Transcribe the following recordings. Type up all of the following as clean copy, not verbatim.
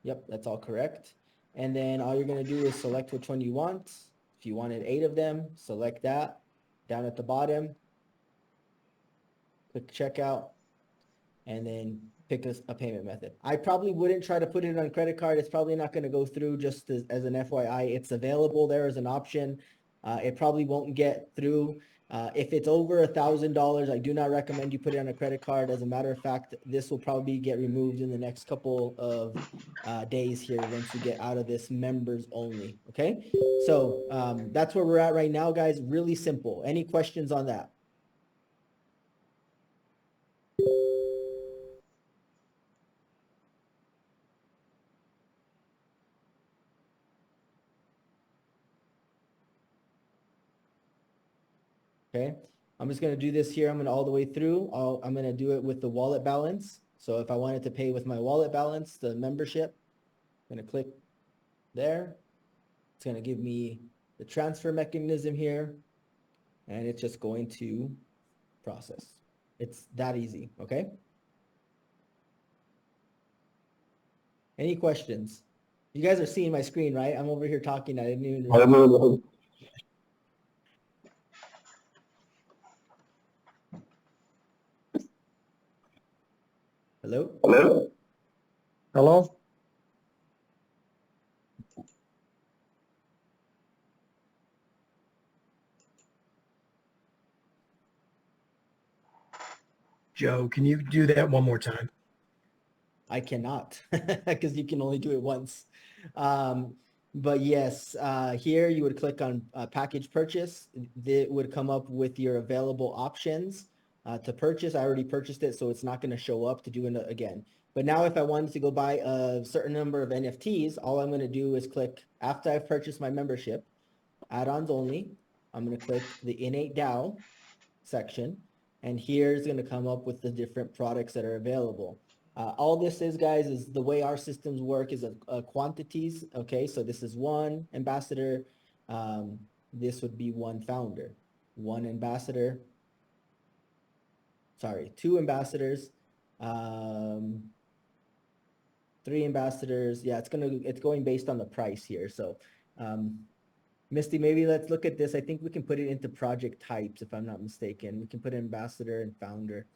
Yep, that's all correct. And then all you're going to do is select which one you want. If you wanted 8 of them, select that. Down at the bottom, click checkout, and then pick a payment method. I probably wouldn't try to put it on credit card. It's probably not going to go through, just as an FYI. It's available there as an option. It probably won't get through. If it's over $1,000, I do not recommend you put it on a credit card. As a matter of fact, this will probably get removed in the next couple of days here once we get out of this members only. Okay, so that's where we're at right now, guys. Really simple. Any questions on that? Okay, I'm just going to do this here. I'm going to all the way through. I'm going to do it with the wallet balance. So if I wanted to pay with my wallet balance, the membership, I'm going to click there. It's going to give me the transfer mechanism here, and it's just going to process. It's that easy, okay? Any questions? You guys are seeing my screen, right? I'm over here talking. I didn't even... Hello? Hello? Hello? Joe, can you do that one more time? I cannot, because you can only do it once. But yes, here you would click on package purchase. It would come up with your available options to purchase. I already purchased it, so it's not going to show up to do it again. But now if I wanted to go buy a certain number of NFTs, all I'm going to do is click, after I've purchased my membership, add-ons only, I'm going to click the IN8 DAO section, and here's going to come up with the different products that are available. All this is, guys, is the way our systems work is quantities. Okay, so this is one ambassador. This would be one founder, one ambassador. Sorry, 2 ambassadors, 3 ambassadors. Yeah, it's going based on the price here. So, Misty, maybe let's look at this. I think we can put it into project types, if I'm not mistaken. We can put ambassador and founder.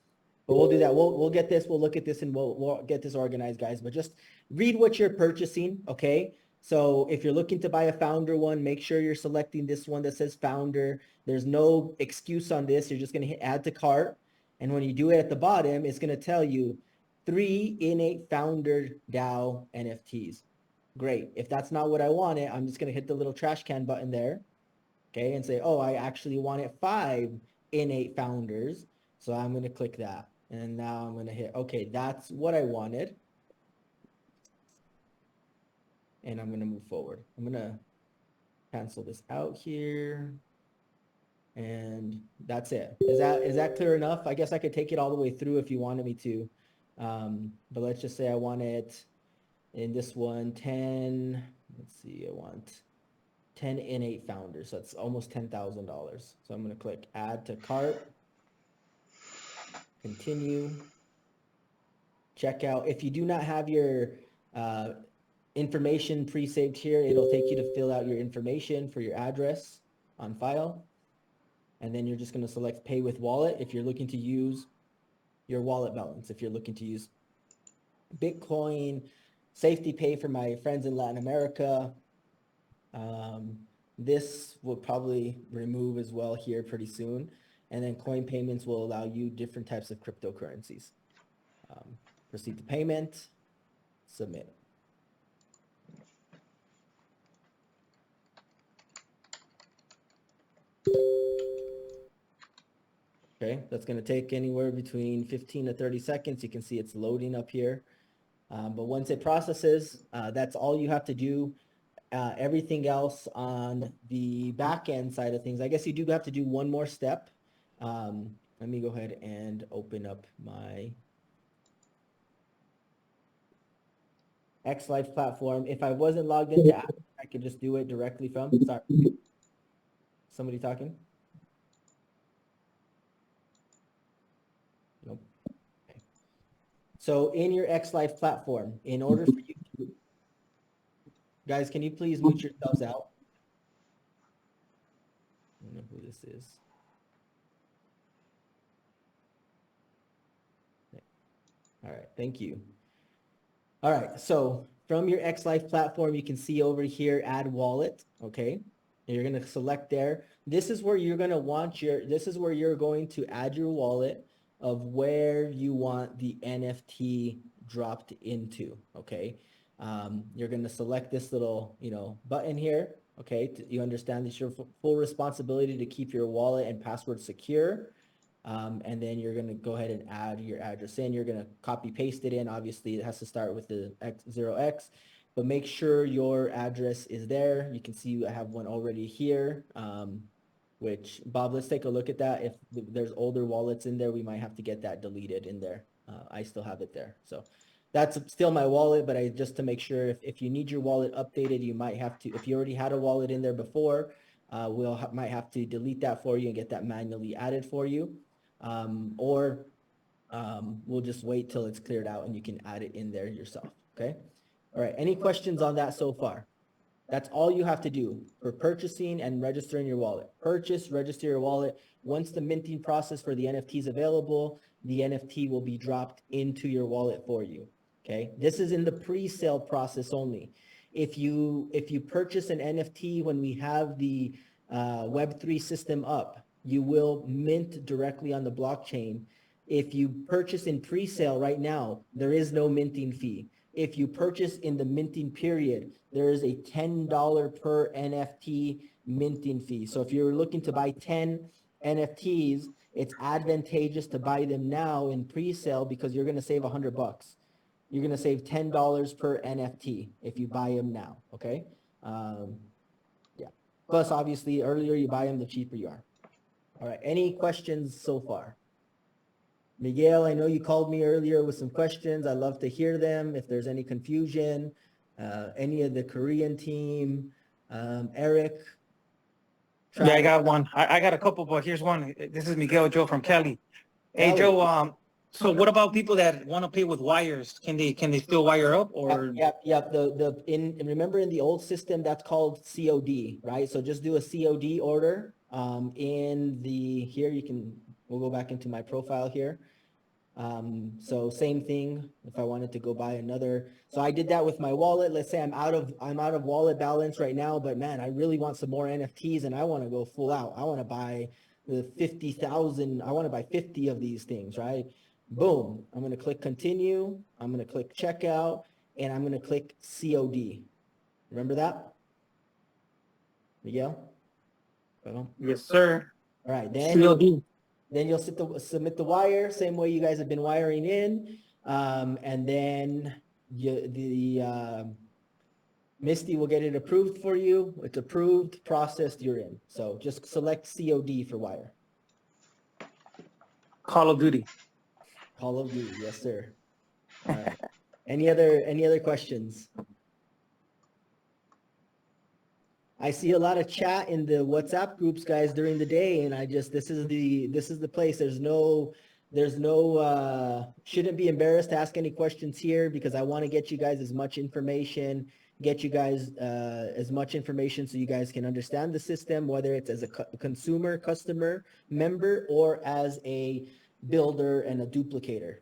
But we'll do that. We'll get this. We'll look at this and we'll get this organized, guys. But just read what you're purchasing, okay? So if you're looking to buy a founder one, make sure you're selecting this one that says founder. There's no excuse on this. You're just going to hit add to cart. And when you do it at the bottom, it's going to tell you 3 IN8 founder DAO NFTs. Great. If that's not what I wanted, I'm just going to hit the little trash can button there, okay, and say, oh, I actually wanted 5 IN8 founders. So I'm going to click that. And now I'm going to hit, okay, that's what I wanted. And I'm going to move forward. I'm going to cancel this out here. And that's it. Is that clear enough? I guess I could take it all the way through if you wanted me to. But let's just say I want it in this one, 10, let's see, I want 10 IN8 founders. So that's almost $10,000. So I'm going to click add to cart. Continue, checkout. If you do not have your information pre-saved here, it'll take you to fill out your information for your address on file. And then you're just going to select pay with wallet if you're looking to use your wallet balance. If you're looking to use Bitcoin, Safety Pay for my friends in Latin America. This will probably remove as well here pretty soon. And then coin payments will allow you different types of cryptocurrencies. Proceed to payment, submit. Okay, that's going to take anywhere between 15 to 30 seconds. You can see it's loading up here. But once it processes, that's all you have to do. Everything else on the back end side of things, I guess you do have to do one more step. Let me go ahead and open up my XLife platform. If I wasn't logged into app, I could just do it directly from, sorry. Somebody talking? Nope. Okay. So in your XLife platform, in order for you to Guys, can you please mute yourselves out? I don't know who this is. All right, thank you. All right, so from your XLife platform, you can see over here, add wallet, okay? And you're gonna select there. This is where you're gonna want this is where you're going to add your wallet of where you want the NFT dropped into, okay? You're gonna select this little, button here, okay? You understand it's your full responsibility to keep your wallet and password secure. And then you're going to go ahead and add your address in. You're going to copy paste it in. Obviously, it has to start with the X0X, but make sure your address is there. You can see I have one already here, which, Bob, let's take a look at that. If there's older wallets in there, we might have to get that deleted in there. I still have it there. So that's still my wallet, but just to make sure if you need your wallet updated, you might have to, if you already had a wallet in there before, might have to delete that for you and get that manually added for you. Or we'll just wait till it's cleared out and you can add it in there yourself, okay? All right, any questions on that so far? That's all you have to do for purchasing and registering your wallet. Purchase, register your wallet. Once the minting process for the NFT is available, the NFT will be dropped into your wallet for you, okay? This is in the pre-sale process only. If you purchase an NFT when we have the Web3 system up, you will mint directly on the blockchain. If you purchase in pre-sale right now, there is no minting fee. If you purchase in the minting period, there is a $10 per NFT minting fee. So if you're looking to buy 10 NFTs, it's advantageous to buy them now in pre-sale because you're going to save $100. You're going to save $10 per NFT if you buy them now, okay? Yeah. Plus, obviously, earlier you buy them, the cheaper you are. All right, any questions so far? Miguel, I know you called me earlier with some questions. I'd love to hear them. If there's any confusion, any of the Korean team, Eric. Yeah, I got one. I got a couple, but here's one. This is Miguel Joe from Cali. Hey, Joe, so what about people that want to pay with wires? Can they still wire up or? Yep. Remember in the old system, that's called COD, right? So just do a COD order. We'll go back into my profile here. So same thing if I wanted to go buy another. So I did that with my wallet. Let's say I'm out of wallet balance right now, but man, I really want some more NFTs and I want to go full out. I want to buy the 50,000. I want to buy 50 of these things, right? Boom. I'm going to click continue. I'm going to click checkout and I'm going to click COD. Remember that? Miguel? Yes, sir. All right. COD. Then you'll submit the wire, same way you guys have been wiring in. And then Misty will get it approved for you. It's approved, processed, you're in. So just select COD for wire. Call of Duty. Call of Duty, yes, sir. All right. Any other questions? I see a lot of chat in the WhatsApp groups, guys, during the day, and this is the place. There's no shouldn't be embarrassed to ask any questions here because I want to get you guys as much information, as much information so you guys can understand the system, whether it's as a consumer, customer, member, or as a builder and a duplicator.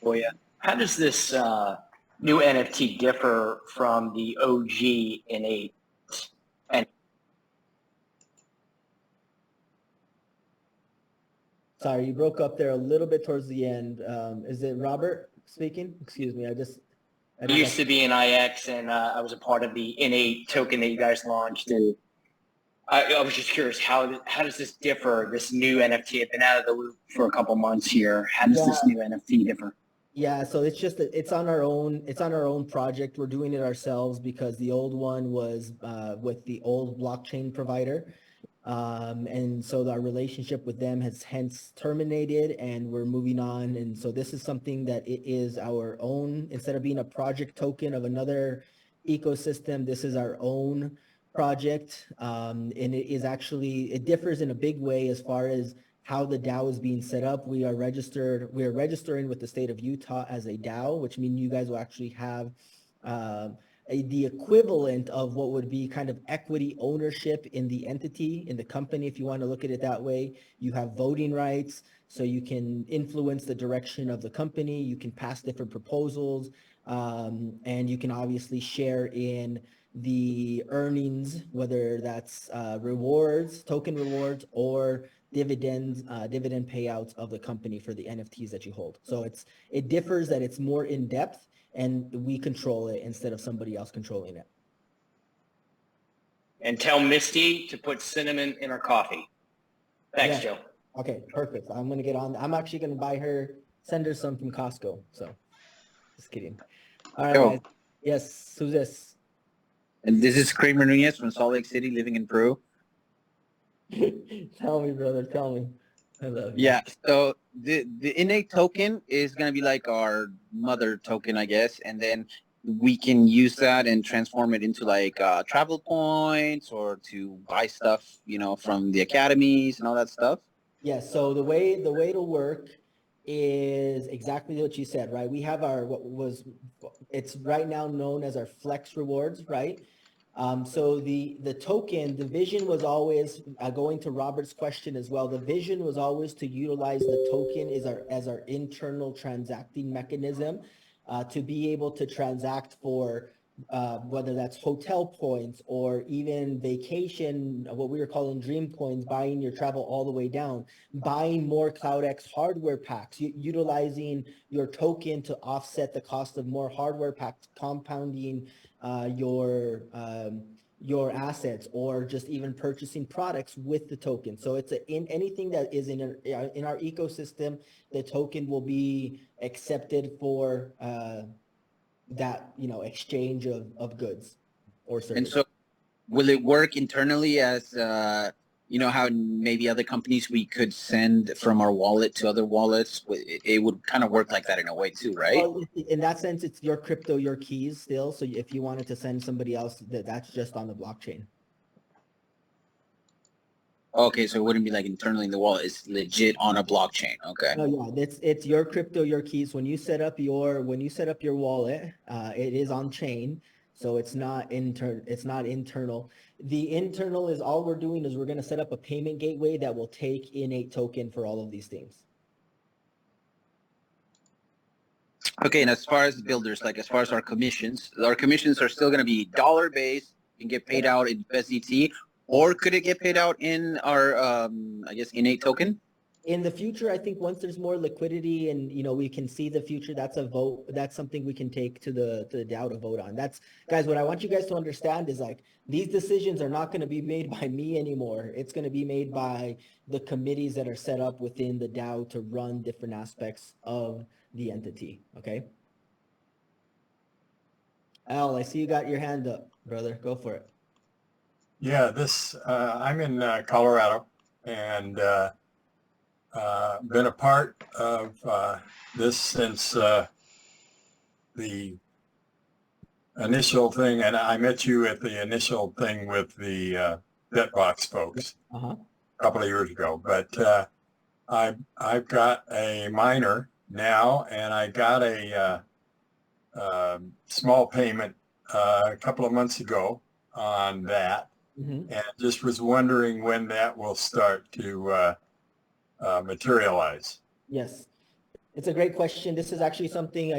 Oh yeah. How does this new NFT differ from the OG IN8? And sorry, you broke up there a little bit towards the end. Is it Robert speaking? Excuse me. I used to be in IX, and I was a part of the IN8 token that you guys launched, and I was just curious, how does this differ? This new NFT, I've been out of the loop for a couple months here. How does this new NFT differ? Yeah, so it's on our own project. We're doing it ourselves because the old one was with the old blockchain provider. And so our relationship with them has hence terminated and we're moving on. And so this is something that it is our own, instead of being a project token of another ecosystem, this is our own project. And it differs in a big way as far as how the DAO is being set up. We are registering with the state of Utah as a DAO, which means you guys will actually have the equivalent of what would be kind of equity ownership in the entity, in the company, if you want to look at it that way. You have voting rights, so you can influence the direction of the company. You can pass different proposals, and you can obviously share in the earnings, whether that's rewards, token rewards, or dividend payouts of the company for the NFTs that you hold. So it differs that it's more in depth, and we control it instead of somebody else controlling it. And tell Misty to put cinnamon in her coffee. Thanks, Yeah. Joe. Okay, perfect. I'm gonna get on. I'm actually gonna send her some from Costco. So, just kidding. All right, Yo. guys. Yes, who's this? And this is Kramer Nunez from Salt Lake City, living in Peru. Tell me, brother. Tell me. I love you. Yeah. So the IN8 token is gonna be like our mother token, I guess, and then we can use that and transform it into like travel points or to buy stuff, from the academies and all that stuff. Yes. So the way it'll work is exactly what you said, right? We have it's right now known as our flex rewards, right? So the token, the vision was always, going to Robert's question as well, the vision was always to utilize the token as our internal transacting mechanism, to be able to transact for whether that's hotel points or even vacation, what we were calling dream coins, buying your travel all the way down, buying more CloudX hardware packs, utilizing your token to offset the cost of more hardware packs, compounding your assets, or just even purchasing products with the token. So it's in anything that is in our ecosystem, the token will be accepted for that exchange of goods or services. And so, will it work internally as how maybe other companies we could send from our wallet to other wallets? It would kind of work like that in a way too, right? Well, in that sense, it's your crypto, your keys still. So if you wanted to send somebody else, that's just on the blockchain. Okay, so it wouldn't be like internally in the wallet. It's legit on a blockchain. Okay. No, yeah, it's your crypto, your keys. When you set up your wallet, it is on chain, so it's not internal. The internal is all we're doing is we're going to set up a payment gateway that will take IN8 token for all of these things. Okay, and as far as builders, like as far as our commissions are still going to be dollar based and get paid out in USDT, or could it get paid out in our, I guess, IN8 token? In the future, I think once there's more liquidity and we can see the future, that's a vote. That's something we can take to the DAO to vote on. Guys, what I want you guys to understand is like these decisions are not going to be made by me anymore. It's going to be made by the committees that are set up within the DAO to run different aspects of the entity. Okay. Al, I see you got your hand up, brother. Go for it. Yeah, I'm in Colorado, and been a part of this since the initial thing, and I met you at the initial thing with the Debt-Box folks a couple of years ago. But I've got a miner now, and I got a small payment a couple of months ago on that. And just was wondering when that will start to materialize. Yes, it's a great question. This is actually something,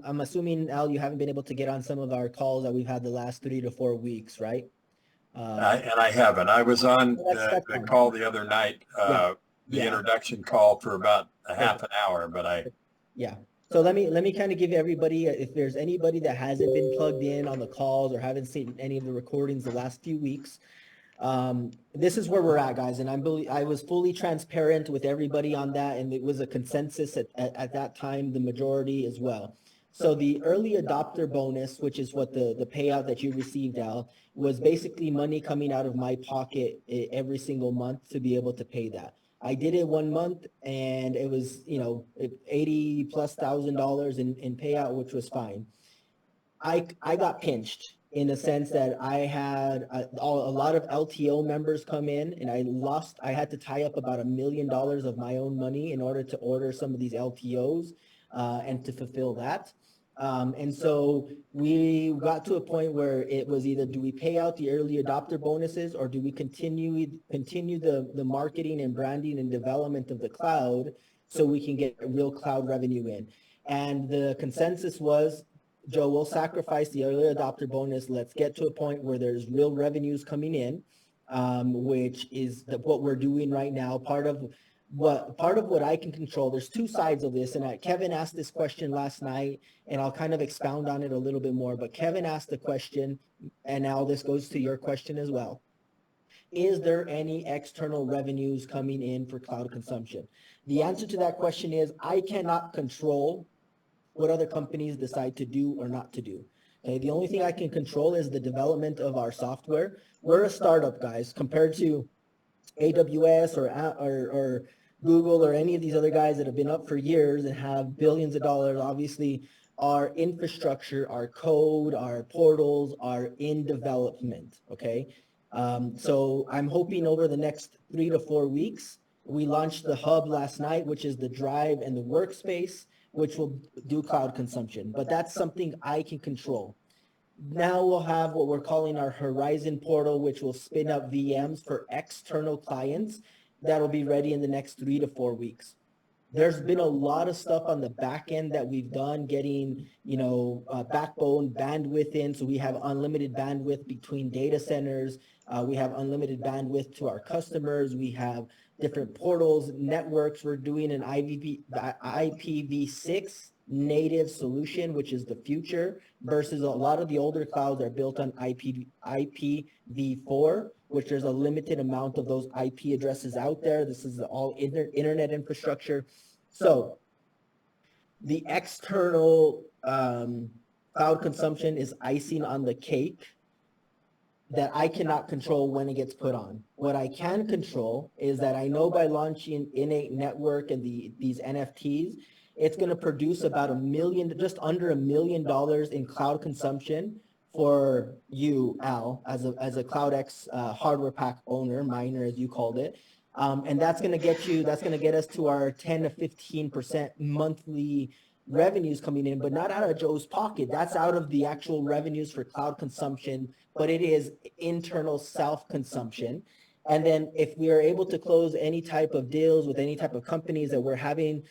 I'm assuming, Al, you haven't been able to get on some of our calls that we've had the last 3 to 4 weeks, right? I haven't. I was on the call the other night, the introduction call for about a half an hour, but Yeah. So let me kind of give everybody, if there's anybody that hasn't been plugged in on the calls or haven't seen any of the recordings the last few weeks, this is where we're at, guys. And I was fully transparent with everybody on that, and it was a consensus at that time, the majority as well. So the early adopter bonus, which is what the payout that you received, Al, was basically money coming out of my pocket every single month to be able to pay that. I did it 1 month, and it was, $80,000+ in payout, which was fine. I got pinched in the sense that I had a lot of LTO members come in, and I had to tie up about $1 million of my own money in order to order some of these LTOs and to fulfill that. And so we got to a point where it was either do we pay out the early adopter bonuses or do we continue the marketing and branding and development of the cloud so we can get real cloud revenue in. And the consensus was, Joe, we'll sacrifice the early adopter bonus. Let's get to a point where there's real revenues coming in, which is what we're doing right now. Part of what I can control, there's two sides of this, and Kevin asked this question last night, and I'll kind of expound on it a little bit more, but Kevin asked the question, and now this goes to your question as well. Is there any external revenues coming in for cloud consumption? The answer to that question is I cannot control what other companies decide to do or not to do. Okay, the only thing I can control is the development of our software. We're a startup, guys, compared to AWS or Google or any of these other guys that have been up for years and have billions of dollars. Obviously, our infrastructure, our code, our portals are in development, okay? So I'm hoping over the next 3 to 4 weeks, we launched the hub last night, which is the drive and the workspace, which will do cloud consumption, but that's something I can control. Now we'll have what we're calling our Horizon portal, which will spin up VMs for external clients that'll be ready in the next 3 to 4 weeks. There's been a lot of stuff on the back end that we've done, getting, backbone bandwidth in. So we have unlimited bandwidth between data centers. We have unlimited bandwidth to our customers. We have different portals, networks. We're doing an IPv6 native solution, which is the future, versus a lot of the older clouds are built on IPv4, which there's a limited amount of those IP addresses out there. This is all internet infrastructure. So the external cloud consumption is icing on the cake that I cannot control when it gets put on. What I can control is that I know by launching IN8 network and these NFTs, it's going to produce about just under $1 million in cloud consumption for you, Al, as a CloudX hardware pack owner, miner, as you called it. And that's going to get us to our 10 to 15% monthly revenues coming in, but not out of Joe's pocket. That's out of the actual revenues for cloud consumption, but it is internal self-consumption. And then if we are able to close any type of deals with any type of companies that we're having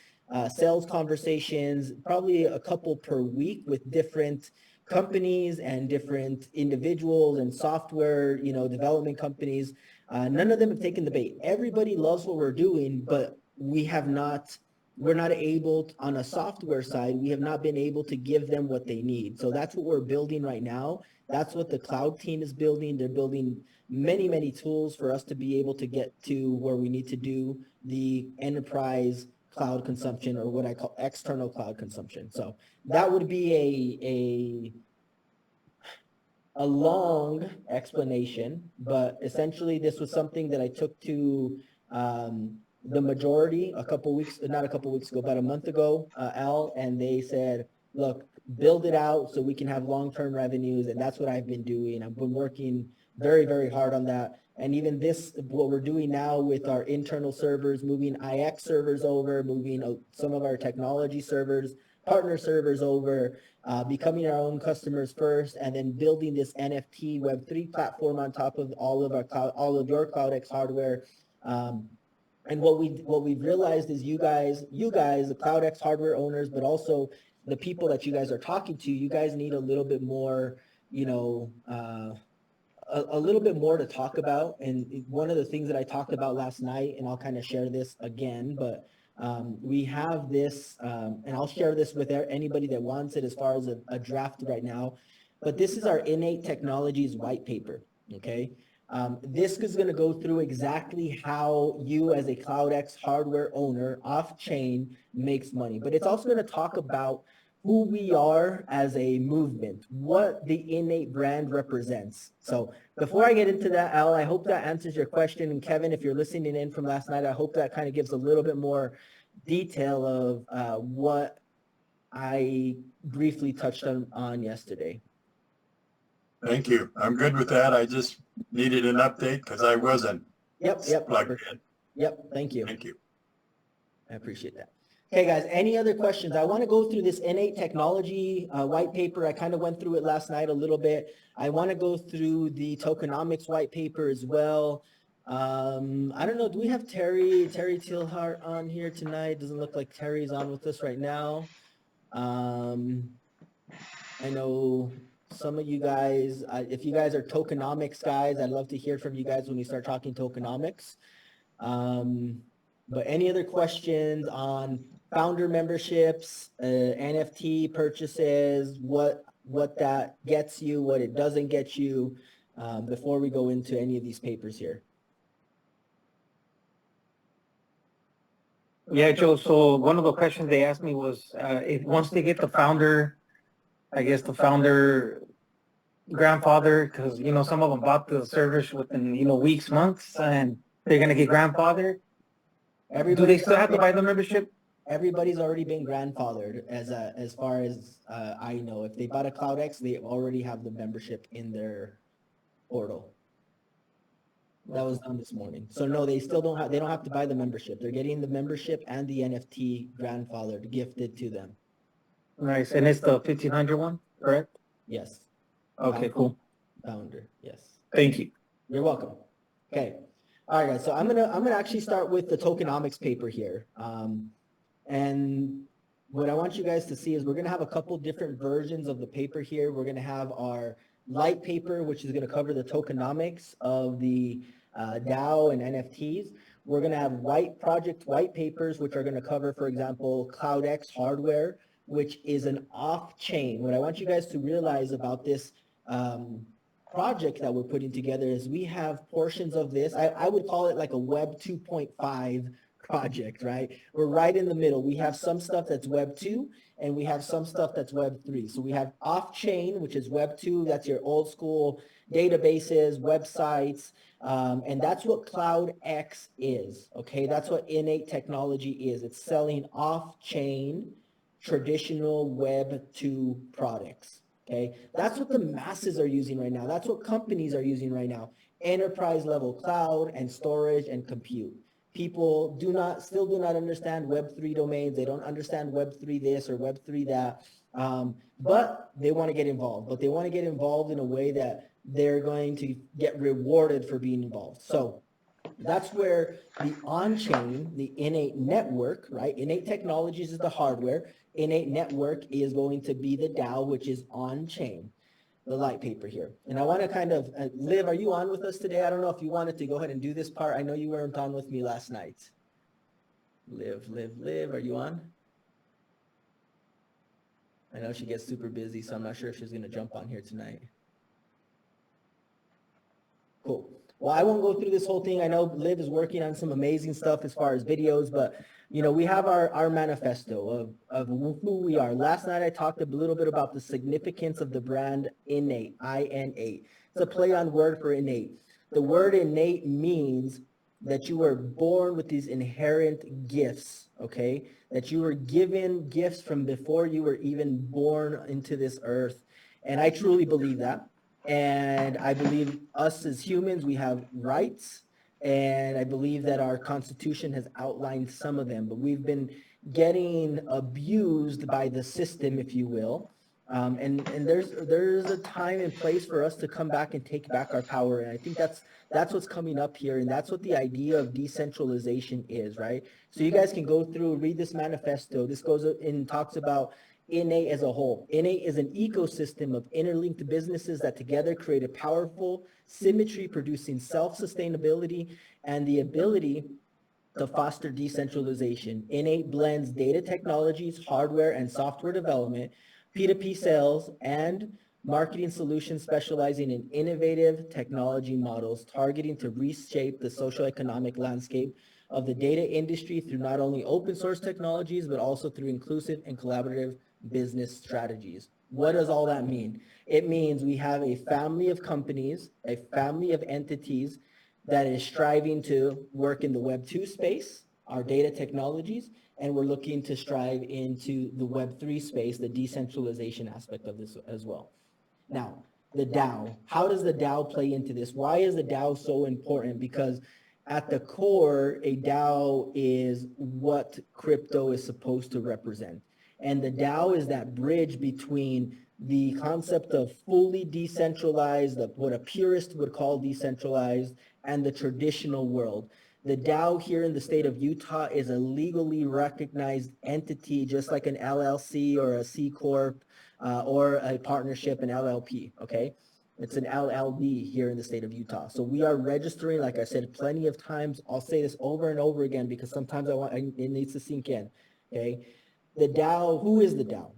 sales conversations, probably a couple per week with different companies and different individuals and software, development companies. None of them have taken the bait. Everybody loves what we're doing, but we're not able, on a software side, we have not been able to give them what they need. So that's what we're building right now. That's what the cloud team is building. They're building many, many tools for us to be able to get to where we need to do the enterprise cloud consumption, or what I call external cloud consumption. So that would be a long explanation, but essentially this was something that I took to the majority about a month ago, Al, and they said, look, build it out so we can have long-term revenues. And that's what I've been doing. I've been working very, very hard on that. And even what we're doing now with our internal servers, moving IX servers over, moving some of our technology servers, partner servers over, becoming our own customers first, and then building this NFT Web3 platform on top of all of your CloudX hardware. And what we've realized is you guys, the CloudX hardware owners, but also the people that you guys are talking to, you guys need a little bit more, a little bit more to talk about. And one of the things that I talked about last night, and I'll kind of share this again, but we have this, and I'll share this with anybody that wants it as far as a draft right now, but this is our IN8 Technologies white paper, okay? This is going to go through exactly how you as a CloudX hardware owner off-chain makes money, but it's also going to talk about who we are as a movement, what the IN8 brand represents. So before I get into that, Al, I hope that answers your question. And Kevin, if you're listening in from last night, I hope that kind of gives a little bit more detail of what I briefly touched on yesterday. Thank you. I'm good with that. I just needed an update because I wasn't Yep. plugged in. Yep. Thank you. Thank you. I appreciate that. Okay, guys, any other questions? I want to go through this N8 technology white paper. I kind of went through it last night a little bit. I want to go through the tokenomics white paper as well. I don't know. Do we have Terry Tilhart on here tonight? Doesn't look like Terry's on with us right now. I know some of you guys, if you guys are tokenomics guys, I'd love to hear from you guys when we start talking tokenomics. But any other questions on founder memberships, NFT purchases, what that gets you, what it doesn't get you, before we go into any of these papers here? Yeah, Joe. So one of the questions they asked me was, if once they get the founder, I guess the founder grandfather, because some of them bought the service within weeks, months, and they're gonna get grandfathered. Do they still have to buy the membership? Everybody's already been grandfathered as far as I know. If they bought a CloudX, they already have the membership in their portal. That was done this morning. So no, they don't have to buy the membership. They're getting the membership and the NFT grandfathered gifted to them. Nice. And it's the 1500 one, correct? Yes. Okay, cool. Founder, yes. Thank you. You're welcome. Okay. All right, guys. So I'm gonna actually start with the tokenomics paper here. And what I want you guys to see is we're gonna have a couple different versions of the paper here. We're gonna have our light paper, which is gonna cover the tokenomics of the DAO and NFTs. We're gonna have project white papers, which are gonna cover, for example, CloudX hardware, which is an off-chain. What I want you guys to realize about this project that we're putting together is we have portions of this. I would call it like a Web 2.5 project, right? We're right in the middle. We have some stuff that's Web 2 and we have some stuff that's Web 3. So we have off-chain, which is Web 2. That's your old school databases, websites, and that's what CloudX is, okay? That's what IN8 technology is. It's selling off-chain traditional Web 2 products. Okay, that's what the masses are using right now. That's what companies are using right now. Enterprise level cloud and storage and compute. People still do not understand Web3 domains. They don't understand Web3 this or Web3 that, but they want to get involved. But they want to get involved in a way that they're going to get rewarded for being involved. So that's where the on-chain, the IN8 network, right? IN8 Technologies is the hardware. IN8 network is going to be the DAO, which is on-chain, the light paper here. And I want to kind of, Liv, are you on with us today? I don't know if you wanted to go ahead and do this part. I know you weren't on with me last night. Liv, are you on? I know she gets super busy, so I'm not sure if she's going to jump on here tonight. Cool. Well, I won't go through this whole thing. I know Liv is working on some amazing stuff as far as videos, but we have our manifesto of who we are. Last night I talked a little bit about the significance of the brand IN8, IN8. It's a play on word for innate. The word innate means that you were born with these inherent gifts, okay? That you were given gifts from before you were even born into this earth. And I truly believe that. And I believe us as humans, we have rights. And I believe that our Constitution has outlined some of them, but we've been getting abused by the system, if you will. And there's a time and place for us to come back and take back our power. And I think that's what's coming up here. And that's what the idea of decentralization is, right? So you guys can go through, read this manifesto. This goes and talks about IN8 as a whole. IN8 is an ecosystem of interlinked businesses that together create a powerful symmetry producing self-sustainability and the ability to foster decentralization. IN8 blends data technologies, hardware and software development, P2P sales, and marketing solutions specializing in innovative technology models targeting to reshape the socioeconomic landscape of the data industry through not only open source technologies, but also through inclusive and collaborative business strategies. What does all that mean? It means we have a family of companies, a family of entities that is striving to work in the Web 2 space, our data technologies, and we're looking to strive into the Web 3 space, the decentralization aspect of this as well. Now, the DAO. How does the DAO play into this? Why is the DAO so important? Because at the core, a DAO is what crypto is supposed to represent. And the DAO is that bridge between the concept of fully decentralized, what a purist would call decentralized, and the traditional world. The DAO here in the state of Utah is a legally recognized entity, just like an LLC or a C Corp or a partnership, an LLP, okay? It's an LLD here in the state of Utah. So we are registering, like I said, plenty of times. I'll say this over and over again because sometimes it needs to sink in, okay? The DAO, who is the DAO?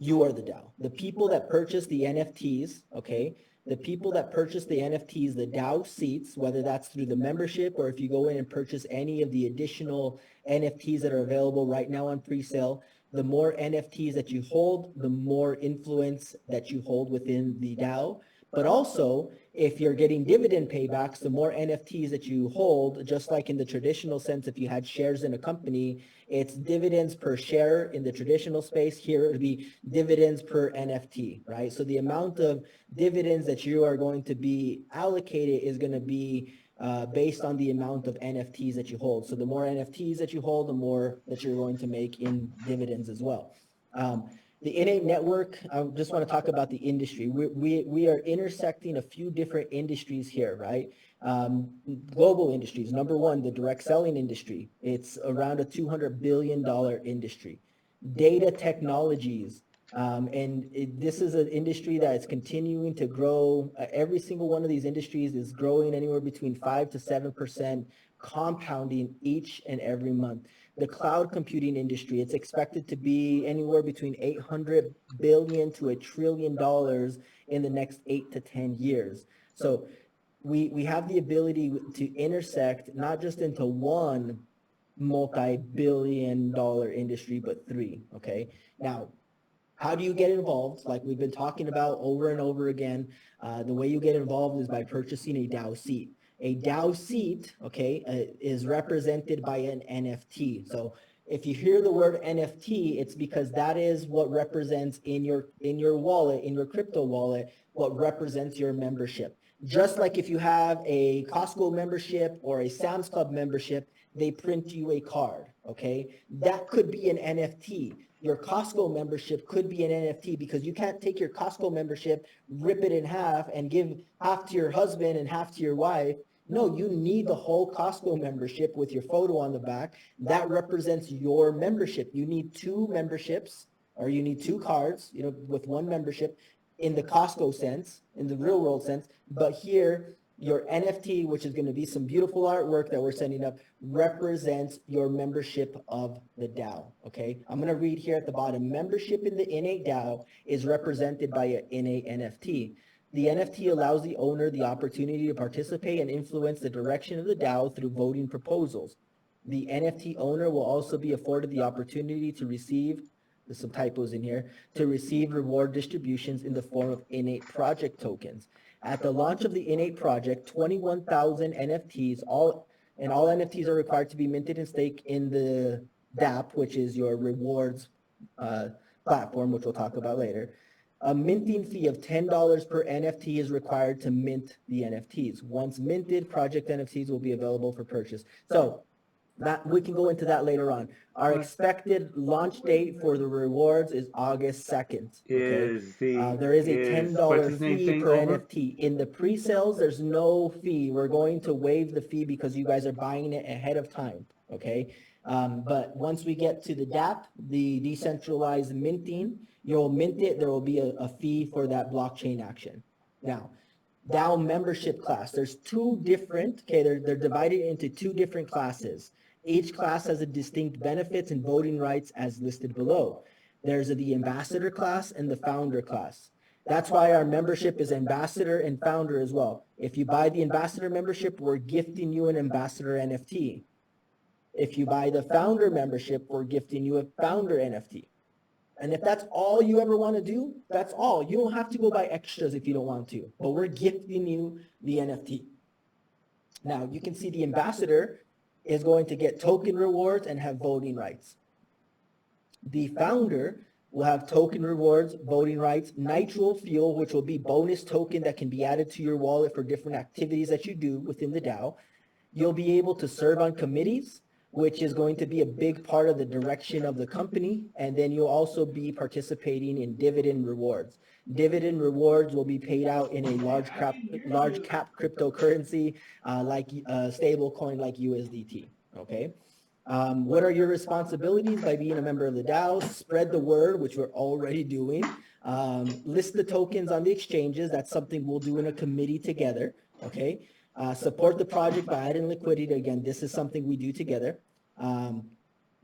You are the DAO. The people that purchase the NFTs, okay? The people that purchase the NFTs, the DAO seats, whether that's through the membership or if you go in and purchase any of the additional NFTs that are available right now on pre-sale, the more NFTs that you hold, the more influence that you hold within the DAO. But also, if you're getting dividend paybacks, the more NFTs that you hold, just like in the traditional sense, if you had shares in a company, it's dividends per share in the traditional space. Here it would be dividends per NFT, right? So the amount of dividends that you are going to be allocated is going to be based on the amount of NFTs that you hold. So the more NFTs that you hold, the more that you're going to make in dividends as well. The IN8 network, I just want to talk about the industry. We are intersecting a few different industries here, right? Global industries. Number one, the direct selling industry. It's around a $200 billion industry. Data technologies. This is an industry that is continuing to grow. Every single one of these industries is growing anywhere between 5 to 7%, compounding each and every month. The cloud computing industry, it's expected to be anywhere between $800 billion to $1 trillion in the next 8 to 10 years. So we have the ability to intersect not just into one multi-billion-dollar industry, but three, okay? Now, how do you get involved? Like we've been talking about over and over again, the way you get involved is by purchasing a DAO seat. A DAO seat, okay, is represented by an NFT. So if you hear the word NFT, it's because that is what represents in your wallet, in your crypto wallet, what represents your membership. Just like if you have a Costco membership or a Sam's Club membership, they print you a card, okay? That could be an NFT. Your Costco membership could be an NFT because you can't take your Costco membership, rip it in half, and give half to your husband and half to your wife. No, you need the whole Costco membership with your photo on the back. That represents your membership. You need two memberships, or you need two cards, with one membership in the Costco sense, in the real world sense. But here, your NFT, which is going to be some beautiful artwork that we're sending up, represents your membership of the DAO, okay? I'm going to read here at the bottom. Membership in the IN8 DAO is represented by an IN8 NFT. The NFT allows the owner the opportunity to participate and influence the direction of the DAO through voting proposals. The NFT owner will also be afforded the opportunity to receive, there's some typos in here, to receive reward distributions in the form of IN8 project tokens. At the launch of the IN8 project, 21,000 NFTs, all NFTs are required to be minted and staked in the DApp, which is your rewards platform, which we'll talk about later. A minting fee of $10 per NFT is required to mint the NFTs. Once minted, project NFTs will be available for purchase. So that we can go into that later on. Our expected launch date for the rewards is August 2nd. Okay? There is a $10 fee per NFT. In the pre-sales, there's no fee. We're going to waive the fee because you guys are buying it ahead of time. Okay? But once we get to the DApp, the decentralized minting, you'll mint it, there will be a fee for that blockchain action. Now, DAO membership class, there's two different, okay, they're divided into two different classes. Each class has a distinct benefits and voting rights as listed below. There's the ambassador class and the founder class. That's why our membership is ambassador and founder as well. If you buy the ambassador membership, we're gifting you an ambassador NFT. If you buy the founder membership, we're gifting you a founder NFT. And if that's all you ever want to do, that's all. You don't have to go buy extras if you don't want to, but we're gifting you the NFT. Now, you can see the ambassador is going to get token rewards and have voting rights. The founder will have token rewards, voting rights, nitro fuel, which will be bonus token that can be added to your wallet for different activities that you do within the DAO. You'll be able to serve on committees, which is going to be a big part of the direction of the company. And then you'll also be participating in dividend rewards. Dividend rewards will be paid out in a large cap cryptocurrency like a stable coin like USDT. Okay. What are your responsibilities by being a member of the DAO? Spread the word, which we're already doing. List the tokens on the exchanges. That's something we'll do in a committee together. Okay. Support the project by adding liquidity. Again, this is something we do together.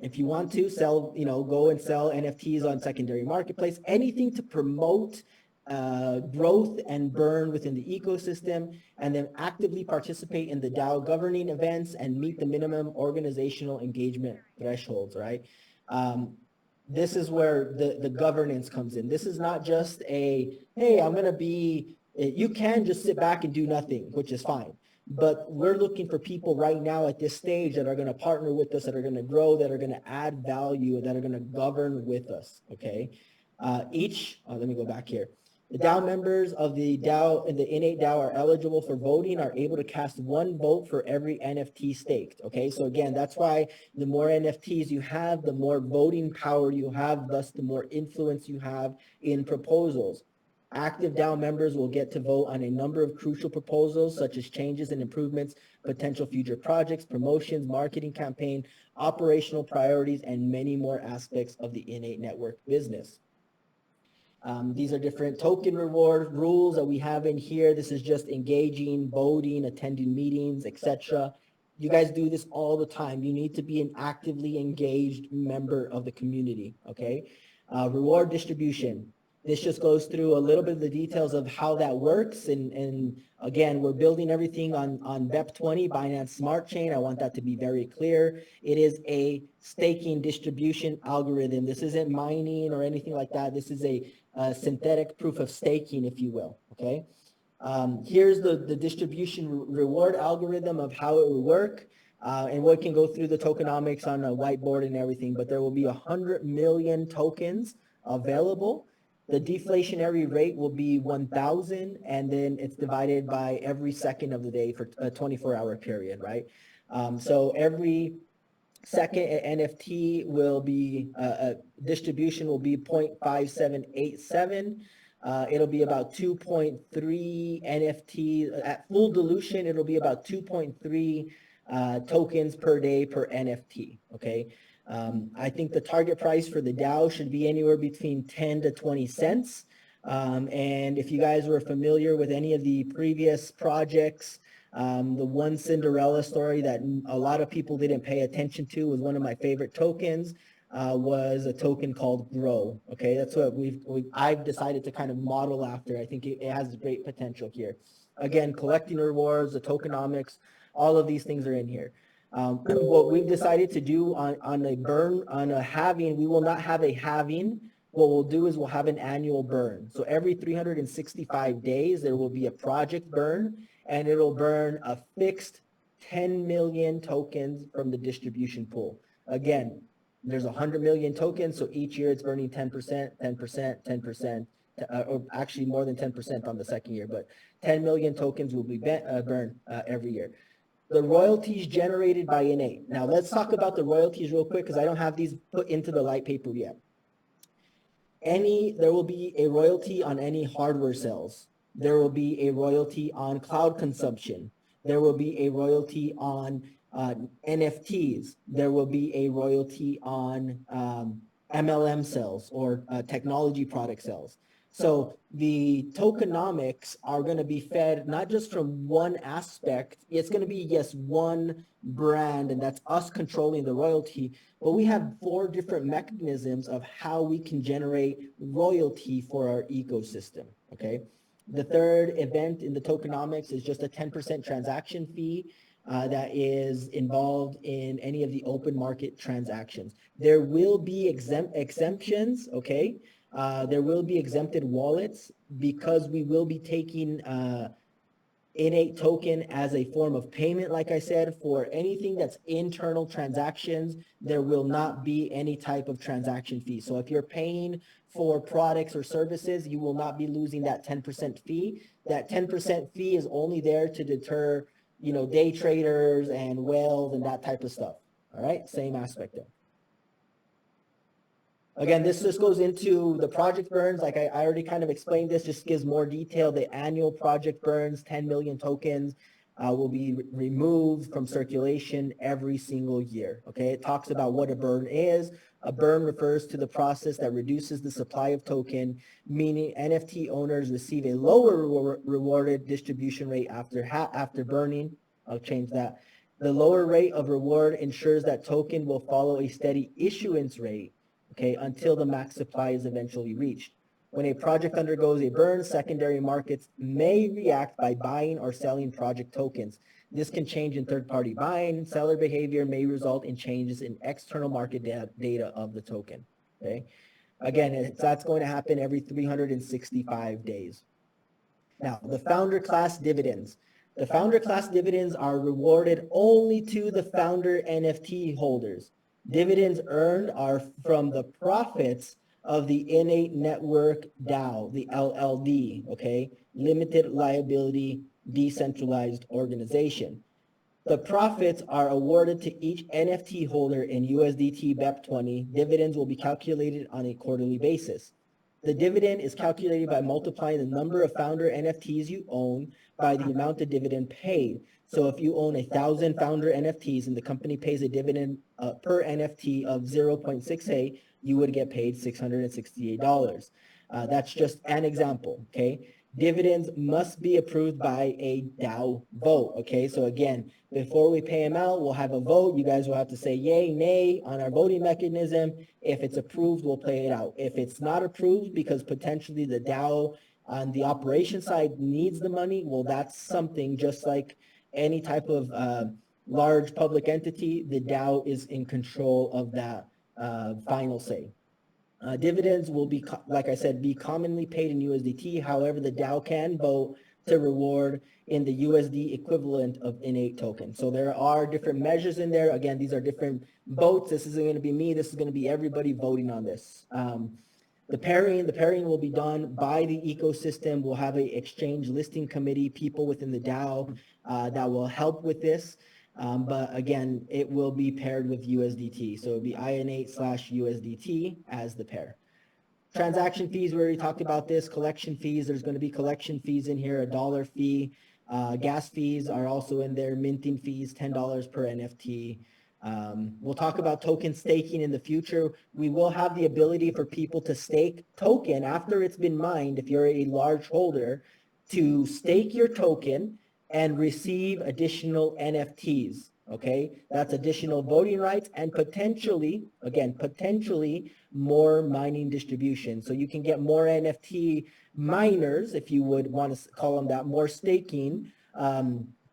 If you want to sell, go and sell NFTs on secondary marketplace, anything to promote growth and burn within the ecosystem, and then actively participate in the DAO governing events and meet the minimum organizational engagement thresholds, right? This is where the governance comes in. This is not just a, hey, you can just sit back and do nothing, which is fine. But we're looking for people right now at this stage that are going to partner with us, that are going to grow, that are going to add value, that are going to govern with us, okay? Let me go back here. The DAO members of the DAO and the IN8 DAO are eligible for voting, are able to cast one vote for every NFT staked, okay? So again, that's why the more NFTs you have, the more voting power you have, thus the more influence you have in proposals. Active DAO members will get to vote on a number of crucial proposals, such as changes and improvements, potential future projects, promotions, marketing campaign, operational priorities, and many more aspects of the IN8 network business. These are different token reward rules that we have in here. This is just engaging, voting, attending meetings, etc. You guys do this all the time. You need to be an actively engaged member of the community, okay? Reward distribution. This just goes through a little bit of the details of how that works. And again, we're building everything on BEP20, Binance Smart Chain. I want that to be very clear. It is a staking distribution algorithm. This isn't mining or anything like that. This is a synthetic proof of staking, if you will, okay? Here's the distribution reward algorithm of how it will work. And we can go through the tokenomics on a whiteboard and everything, but there will be 100 million tokens available. The deflationary rate will be 1,000, and then it's divided by every second of the day for a 24-hour period, right? So every second NFT will be, distribution will be 0.5787. It'll be about 2.3 NFT. At full dilution, it'll be about 2.3 tokens per day per NFT, okay? I think the target price for the DAO should be anywhere between 10 to 20 cents. And if you guys were familiar with any of the previous projects, the one Cinderella story that a lot of people didn't pay attention to was one of my favorite tokens, was a token called Grow. Okay, that's what I've decided to kind of model after. I think it has great potential here. Again, collecting rewards, the tokenomics, all of these things are in here. What we've decided to do on a halving, we will not have a halving. What we'll do is we'll have an annual burn. So every 365 days, there will be a project burn, and it'll burn a fixed 10 million tokens from the distribution pool. Again, there's 100 million tokens, so each year it's burning 10%, 10%, 10%, or actually more than 10% on the second year, but 10 million tokens will be burned every year. The royalties generated by IN8. Now let's talk about the royalties real quick because I don't have these put into the light paper yet. There will be a royalty on any hardware sales. There will be a royalty on cloud consumption. There will be a royalty on NFTs. There will be a royalty on MLM sales or technology product sales. So the tokenomics are going to be fed not just from one aspect. It's going to be, yes, one brand, and that's us controlling the royalty. But we have 4 different mechanisms of how we can generate royalty for our ecosystem, okay? The third event in the tokenomics is just a 10% transaction fee that is involved in any of the open market transactions. There will be exemptions, okay? There will be exempted wallets because we will be taking IN8 token as a form of payment. Like I said, for anything that's internal transactions, there will not be any type of transaction fee. So if you're paying for products or services, you will not be losing that 10% fee. That 10% fee is only there to deter, day traders and whales and that type of stuff. All right, same aspect there. Again, this just goes into the project burns. Like I already kind of explained this, just gives more detail. The annual project burns, 10 million tokens, will be removed from circulation every single year. Okay, it talks about what a burn is. A burn refers to the process that reduces the supply of token, meaning NFT owners receive a lower rewarded distribution rate after burning. I'll change that. The lower rate of reward ensures that token will follow a steady issuance rate, okay, until the max supply is eventually reached. When a project undergoes a burn, secondary markets may react by buying or selling project tokens. This can change in third-party buying. Seller behavior may result in changes in external market data of the token, okay? Again, that's going to happen every 365 days. Now, the founder class dividends. The founder class dividends are rewarded only to the founder NFT holders. Dividends earned are from the profits of the IN8 network DAO, the LLD, okay? Limited liability decentralized organization. The profits are awarded to each NFT holder in USDT BEP20. Dividends will be calculated on a quarterly basis. The dividend is calculated by multiplying the number of founder NFTs you own by the amount of dividend paid. So if you own 1,000 founder NFTs and the company pays a dividend per NFT of 0.68, you would get paid $668. That's just an example, okay? Dividends must be approved by a DAO vote, okay? So again, before we pay them out, we'll have a vote. You guys will have to say yay, nay on our voting mechanism. If it's approved, we'll pay it out. If it's not approved because potentially the DAO on the operation side needs the money, well, that's something just like any type of large public entity, the DAO is in control of that final say. Dividends will be, like I said, be commonly paid in USDT. However, the DAO can vote to reward in the USD equivalent of IN8 token. So there are different measures in there. Again, these are different votes. This isn't going to be me. This is going to be everybody voting on this. The pairing will be done by the ecosystem. We'll have an exchange listing committee, people within the DAO that will help with this. But again, it will be paired with USDT. So it'll be IN8/USDT as the pair. Transaction fees, we already talked about this. Collection fees, there's going to be collection fees in here, $1 fee. Gas fees are also in there. Minting fees, $10 per NFT. We'll talk about token staking in the future. We will have the ability for people to stake token after it's been mined, if you're a large holder, to stake your token and receive additional NFTs, okay? That's additional voting rights and potentially, again, potentially more mining distribution. So you can get more NFT miners, if you would want to call them that, more staking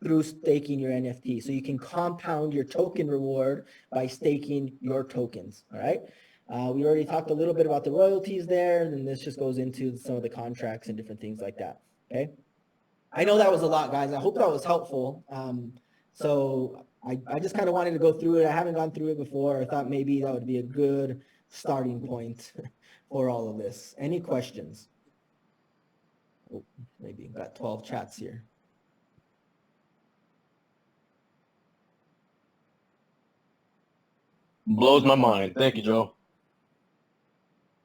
through staking your NFT. So you can compound your token reward by staking your tokens, all right? We already talked a little bit about the royalties there, and then this just goes into some of the contracts and different things like that, okay? I know that was a lot, guys. I hope that was helpful. So I just kind of wanted to go through it. I haven't gone through it before. I thought maybe that would be a good starting point for all of this. Any questions? Oh, maybe got 12 chats here. Blows my mind. Thank you, Joe.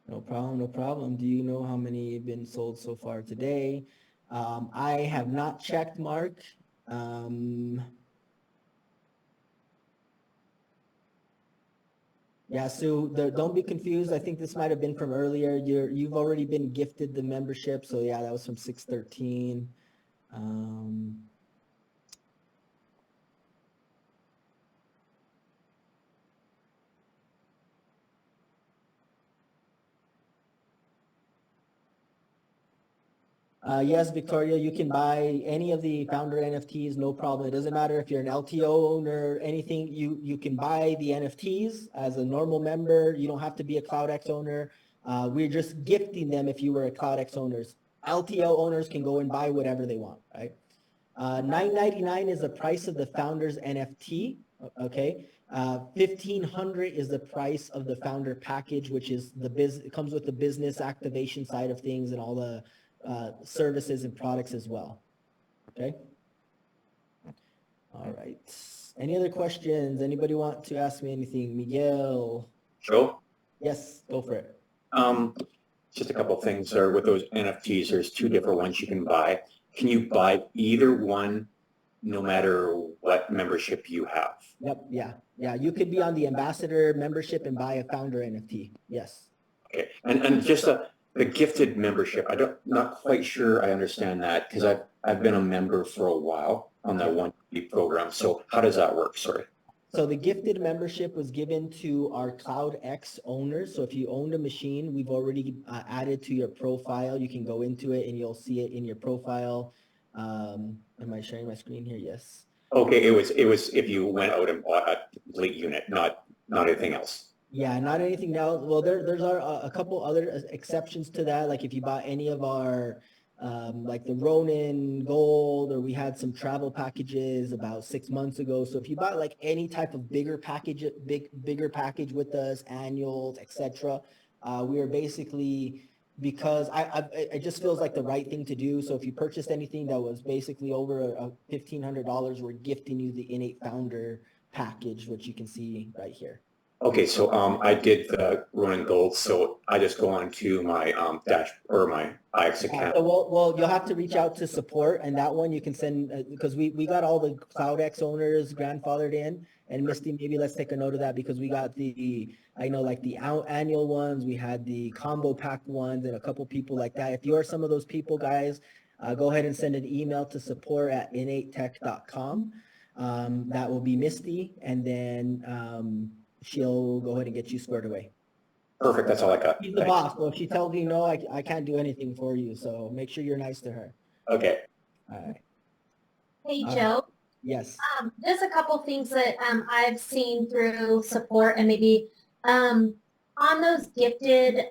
No problem, no problem. Do you know how many have been sold so far today? I have not checked, Mark. Yeah, so don't be confused. I think this might have been from earlier. You've already been gifted the membership. So yeah, that was from 613. Yes, Victoria, you can buy any of the founder NFTs, no problem. It doesn't matter if you're an LTO owner, anything, you can buy the NFTs as a normal member. You don't have to be a CloudX owner. We're just gifting them if you were a CloudX owners. LTO owners can go and buy whatever they want, right? $9.99 is the price of the founder's NFT, okay? $1,500 is the price of the founder package, which is it comes with the business activation side of things and all the services and products as well, okay? All right. Any other questions? Anybody want to ask me anything? Miguel? Joe, Yes, go for it. just a couple of things there with those NFTs. There's two different ones you can buy. Can you buy either one no matter what membership you have? Yep, yeah. Yeah, you could be on the ambassador membership and buy a founder NFT. Yes. Okay, and just the gifted membership, not quite sure I understand that because I've been a member for a while on that one program. So how does that work? Sorry. So the gifted membership was given to our CloudX owners. So if you owned a machine, we've already added to your profile. You can go into it and you'll see it in your profile. Am I sharing my screen here? Yes. Okay, it was if you went out and bought a complete unit, not anything else. Yeah, not anything else. Well, there's a couple other exceptions to that. Like if you bought any of our, like the RONIN Gold, or we had some travel packages about 6 months ago. So if you bought like any type of bigger package package with us, annuals, etc., we are basically, because it just feels like the right thing to do. So if you purchased anything that was basically over $1,500, we're gifting you the IN8 founder package, which you can see right here. Okay, so I did the RONIN Gold, so I just go on to my dash or my IX account. So well, you'll have to reach out to support, and that one you can send because we got all the CloudX owners grandfathered in. And Misty, maybe let's take a note of that because we got I know like the annual ones, we had the combo pack ones, and a couple people like that. If you are some of those people, guys, go ahead and send an email to support@in8tech.com. That will be Misty, and then she'll go ahead and get you squared away. Perfect. That's all I got. She's the boss. So if she tells you no, I can't do anything for you. So make sure you're nice to her. Okay. All right. Hey, Joe. Yes. There's a couple things that I've seen through support, and maybe on those gifted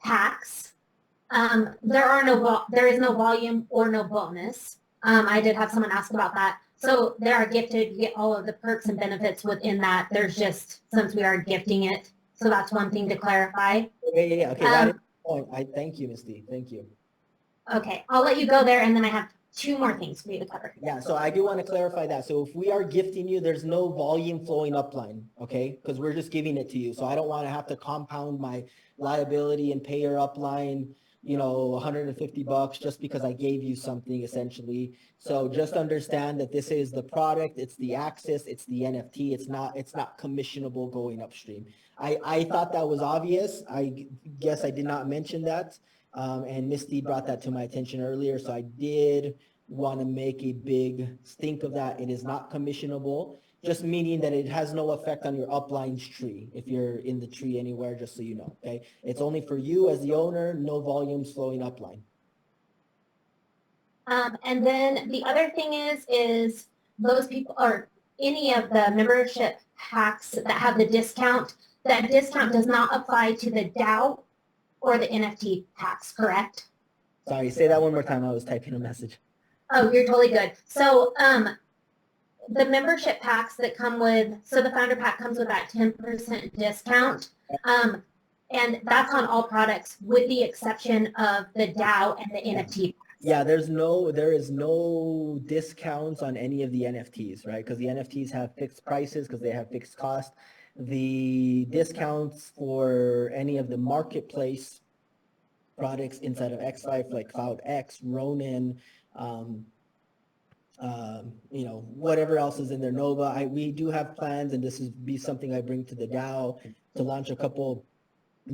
packs, there is no volume or no bonus. I did have someone ask about that. So they are gifted, you get all of the perks and benefits within that. There's just, since we are gifting it. So that's one thing to clarify. Yeah. Okay, that is the point. I thank you, Misty. Thank you. Okay, I'll let you go there, and then I have two more things for you to cover. Yeah, so I do want to clarify that. So if we are gifting you, there's no volume flowing upline, okay? Because we're just giving it to you. So I don't want to have to compound my liability and pay your upline, $150 just because I gave you something essentially. So just understand that this is the product, it's the access, it's the NFT, it's not commissionable going upstream. I thought that was obvious. I guess I did not mention that. And Misty brought that to my attention earlier. So I did want to make a big stink of that. It is not commissionable, just meaning that it has no effect on your upline's tree if you're in the tree anywhere, just so you know, okay? It's only for you as the owner, no volumes flowing upline. And then the other thing is those people, or any of the membership packs that have the discount, that discount does not apply to the DAO or the NFT packs, correct? Sorry, say that one more time. I was typing a message. Oh, you're totally good. So the membership packs that come with, so the founder pack comes with that 10% discount. And that's on all products with the exception of the DAO and the NFT. Yeah, there is no discounts on any of the NFTs, right? Because the NFTs have fixed prices because they have fixed cost. The discounts for any of the marketplace products inside of X5, like CloudX, RONIN, whatever else is in there, Nova. We do have plans, and this is be something I bring to the DAO, to launch a couple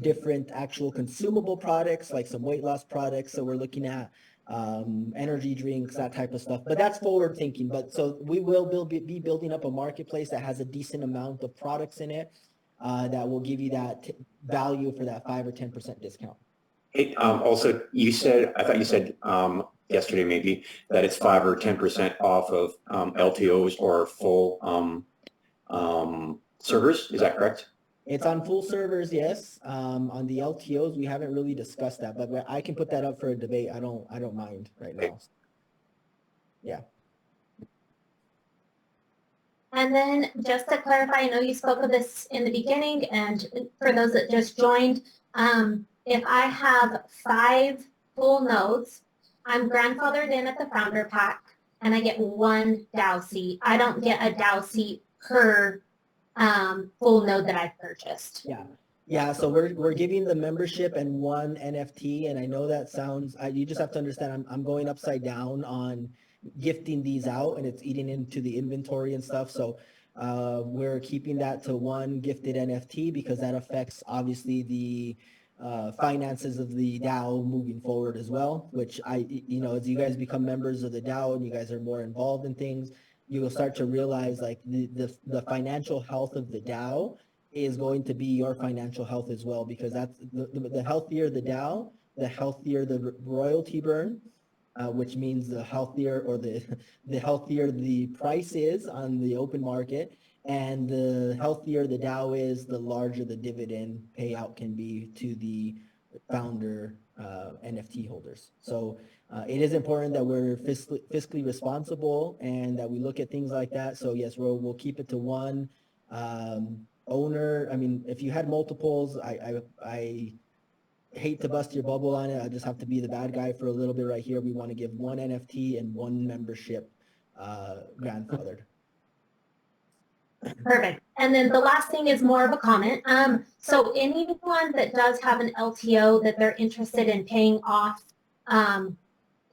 different actual consumable products, like some weight loss products. So we're looking at energy drinks, that type of stuff. But that's forward thinking. But so we will be building up a marketplace that has a decent amount of products in it that will give you that value for that 5 or 10% discount. Hey, also, I thought you said yesterday maybe that it's 5 or 10% off of LTOs or full servers. Is that correct? It's on full servers, yes. On the LTOs, we haven't really discussed that, but I can put that up for a debate. I don't mind right now. Yeah. And then just to clarify, I know you spoke of this in the beginning, and for those that just joined, if I have 5 full nodes, I'm grandfathered in at the founder pack. and I get one DAO seat. I don't get a DAO seat per full node that I've purchased. Yeah, so we're giving the membership and one NFT, and I know that sounds, you just have to understand, I'm going upside down on gifting these out, and it's eating into the inventory and stuff. So we're keeping that to one gifted NFT because that affects obviously the finances of the DAO moving forward as well, which as you guys become members of the DAO and you guys are more involved in things, you will start to realize like the financial health of the DAO is going to be your financial health as well, because that's the healthier the DAO, the healthier the royalty burn, which means the healthier or the healthier the price is on the open market, and the healthier the DAO is, the larger the dividend payout can be to the founder NFT holders. So it is important that we're fiscally responsible and that we look at things like that. So yes, we'll keep it to one owner. I mean, if you had multiples, I hate to bust your bubble on it. I just have to be the bad guy for a little bit right here. We want to give one NFT and one membership grandfathered. Perfect. And then the last thing is more of a comment. So anyone that does have an LTO that they're interested in paying off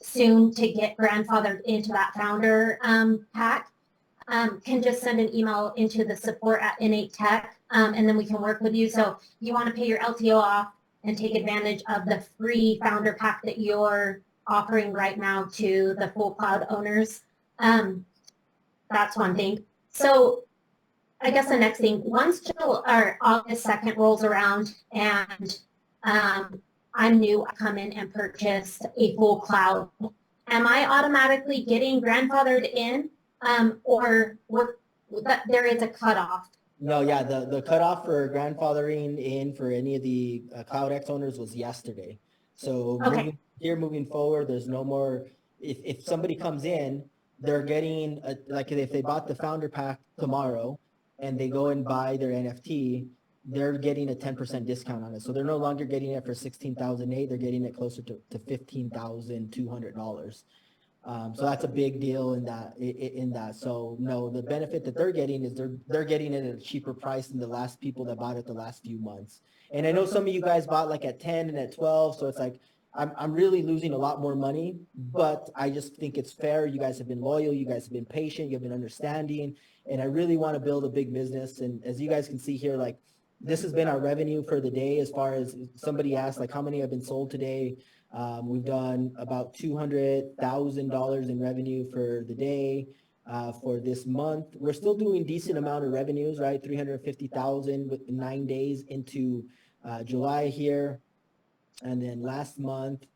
soon to get grandfathered into that founder pack, can just send an email into the support@in8tech, and then we can work with you. So you want to pay your LTO off and take advantage of the free founder pack that you're offering right now to the full cloud owners. That's one thing. So I guess the next thing, once August 2nd rolls around and I'm new, I come in and purchase a full cloud, am I automatically getting grandfathered in? Or there is a cutoff? No, yeah, the cutoff for grandfathering in for any of the CloudX owners was yesterday. So Okay. moving forward, there's no more, if somebody comes in, they're getting, like if they bought the founder pack tomorrow and they go and buy their NFT, they're getting a 10% discount on it. So they're no longer getting it for $16,800, they're getting it closer to $15,200. So that's a big deal in that. So no, the benefit that they're getting is they're getting it at a cheaper price than the last people that bought it the last few months. And I know some of you guys bought like at 10 and at 12. So it's like, I'm really losing a lot more money, but I just think it's fair. You guys have been loyal. You guys have been patient. You've been understanding. And I really want to build a big business. And as you guys can see here, like this has been our revenue for the day. As far as somebody asked, like how many have been sold today? We've done about $200,000 in revenue for the day. For this month, we're still doing decent amount of revenues, right? 350,000 with 9 days into July here. And then last month,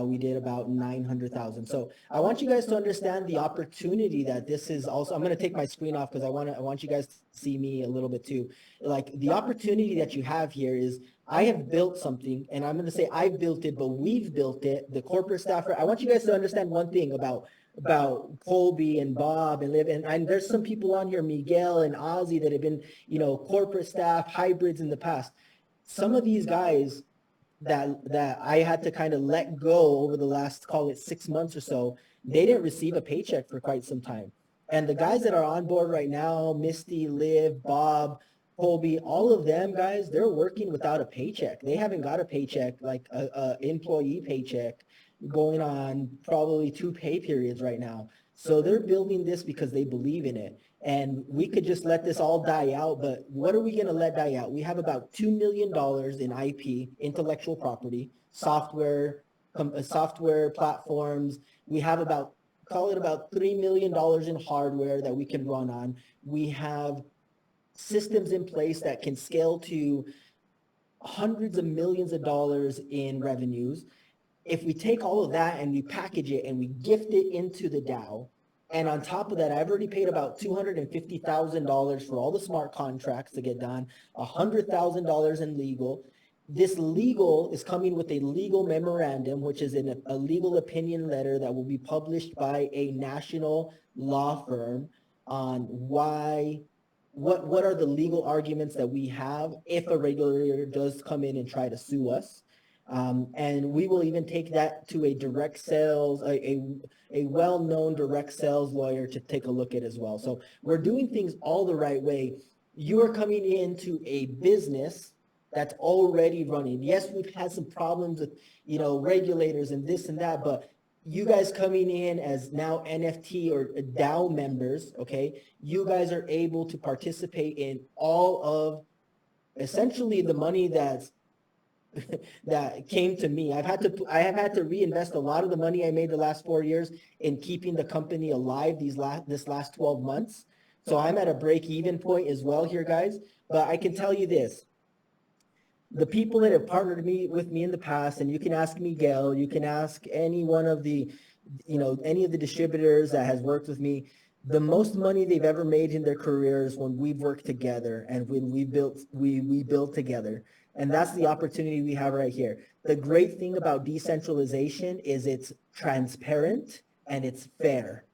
we did about 900,000. So I want you guys to understand the opportunity that this is also. I'm going to take my screen off because I want you guys to see me a little bit too. Like the opportunity that you have here is I have built something, and I'm going to say I've built it, but we've built it. The corporate staffer. I want you guys to understand one thing about Colby and Bob and Liv, and there's some people on here, Miguel and Ozzy, that have been, corporate staff, hybrids in the past. Some of these guys that I had to kind of let go over the last, call it 6 months or so, they didn't receive a paycheck for quite some time. And the guys that are on board right now, Misty, Liv, Bob, Colby, all of them guys, they're working without a paycheck. They haven't got a paycheck, like a employee paycheck, going on probably 2 pay periods right now. So they're building this because they believe in it. And we could just let this all die out, but what are we going to let die out? We have about $2 million in IP, intellectual property, software platforms. We have call it about $3 million in hardware that we can run on. We have systems in place that can scale to hundreds of millions of dollars in revenues. If we take all of that and we package it and we gift it into the DAO, and on top of that, I've already paid about $250,000 for all the smart contracts to get done, $100,000 in legal. This legal is coming with a legal memorandum, which is a legal opinion letter that will be published by a national law firm on what are the legal arguments that we have if a regulator does come in and try to sue us. And we will even take that to a direct sales, a well-known direct sales lawyer to take a look at as well. So we're doing things all the right way. You are coming into a business that's already running. Yes, we've had some problems with, regulators and this and that, but you guys coming in as now NFT or DAO members, okay, you guys are able to participate in all of essentially the money that came to me. I have had to reinvest a lot of the money I made the last 4 years in keeping the company alive this last 12 months. So I'm at a break-even point as well here, guys. But I can tell you this. The people that have partnered with me in the past, and you can ask Miguel, you can ask any one of the, any of the distributors that has worked with me, the most money they've ever made in their careers when we've worked together and when we built together. And that's the opportunity we have right here. The great thing about decentralization is it's transparent and it's fair.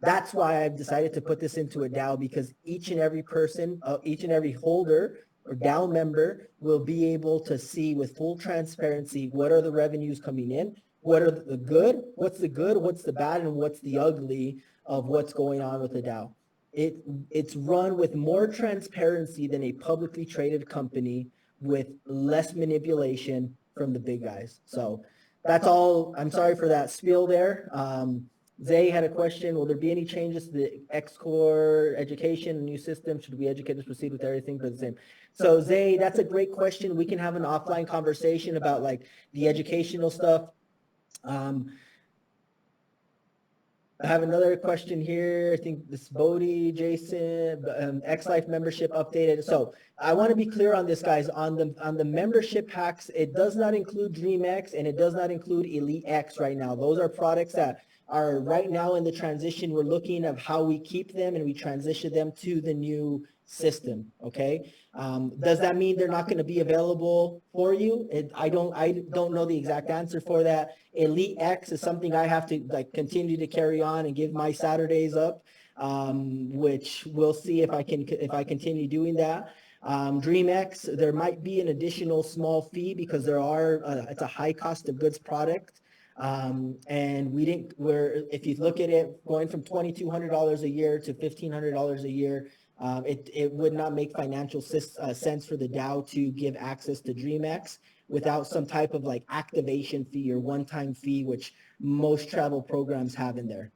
That's why I've decided to put this into a DAO, because each and every person, each and every holder or DAO member will be able to see with full transparency what are the revenues coming in, what are the good, what's the bad, and what's the ugly of what's going on with the DAO. It's run with more transparency than a publicly traded company, with less manipulation from the big guys. So that's all. I'm sorry for that spiel there. Zay had a question. Will there be any changes to the XCORE education, new system? Should we educators proceed with everything but the same? So Zay, that's a great question. We can have an offline conversation about like the educational stuff. I have another question here. I think this Bodie, Jason, X-Life membership updated. So I want to be clear on this, guys. On the membership packs, it does not include DreamX and it does not include Elite X right now. Those are products that are right now in the transition. We're looking at how we keep them and we transition them to the new system. Okay. Does that mean they're not going to be available for you? I don't know the exact answer for that. Elite X is something I have to like continue to carry on and give my Saturdays up, which we'll see if I continue doing that. DreamX, there might be an additional small fee because it's a high cost of goods product. And if you look at it going from $2,200 a year to $1,500 a year, it would not make financial sense for the DAO to give access to DreamX without some type of like activation fee or one-time fee, which most travel programs have in there.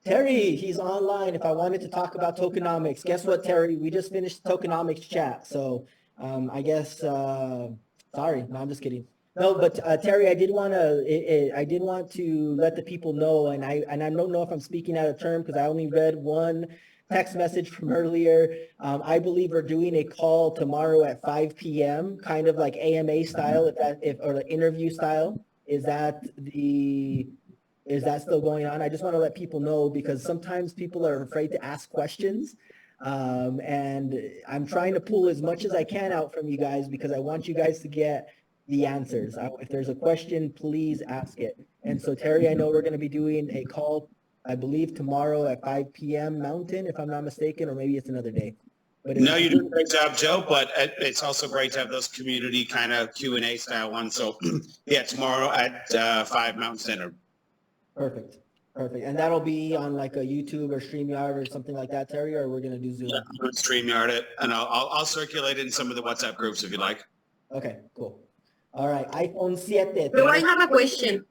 Terry, he's online. If I wanted to talk about tokenomics, guess what, Terry? We just finished the tokenomics chat. So I guess, sorry, no, I'm just kidding. No, but Terry, I did want to let the people know, and I don't know if I'm speaking out of term because I only read one text message from earlier. I believe we're doing a call tomorrow at 5 p.m., kind of like AMA style, or the interview style. Is that still going on? I just want to let people know because sometimes people are afraid to ask questions. And I'm trying to pull as much as I can out from you guys because I want you guys to get the answers. If there's a question, please ask it. And so Terry, I know we're going to be doing a call, I believe tomorrow at 5 p.m. Mountain, if I'm not mistaken, or maybe it's another day. But no, you're doing a great job, Joe, but it's also great to have those community kind of Q&A style ones. So yeah, tomorrow at 5 Mountain Standard. Perfect. And that'll be on like a YouTube or StreamYard or something like that, Terry, or we're going to do Zoom? Yeah, I'm going to StreamYard it, and I'll circulate it in some of the WhatsApp groups if you like. Okay, cool. All right, iPhone 7. Pero I have a question.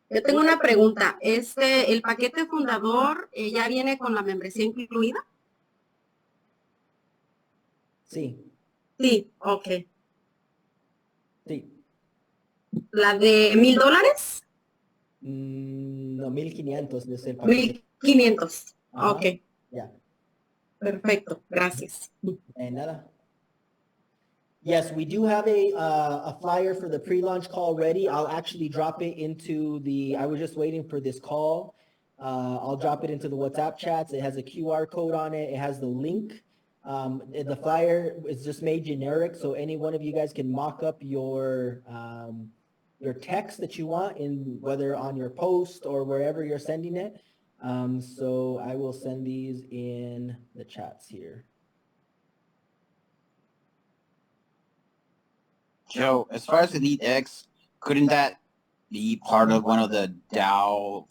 Yo tengo una pregunta. ¿El paquete fundador ya viene con la membresía incluida? Sí. Sí, ok. Sí. ¿La de $1,000? No, 1,500 es el paquete. 1,500. Ajá. Ok. Ya. Perfecto, gracias. Nada. Yes, we do have a flyer for the pre-launch call ready. I'll actually drop it into I was just waiting for this call. I'll drop it into the WhatsApp chats. It has a QR code on it. It has the link. The flyer is just made generic, so any one of you guys can mock up your text that you want, whether on your post or wherever you're sending it. So I will send these in the chats here. Joe, as far as Elite X, couldn't that be part of one of the DAO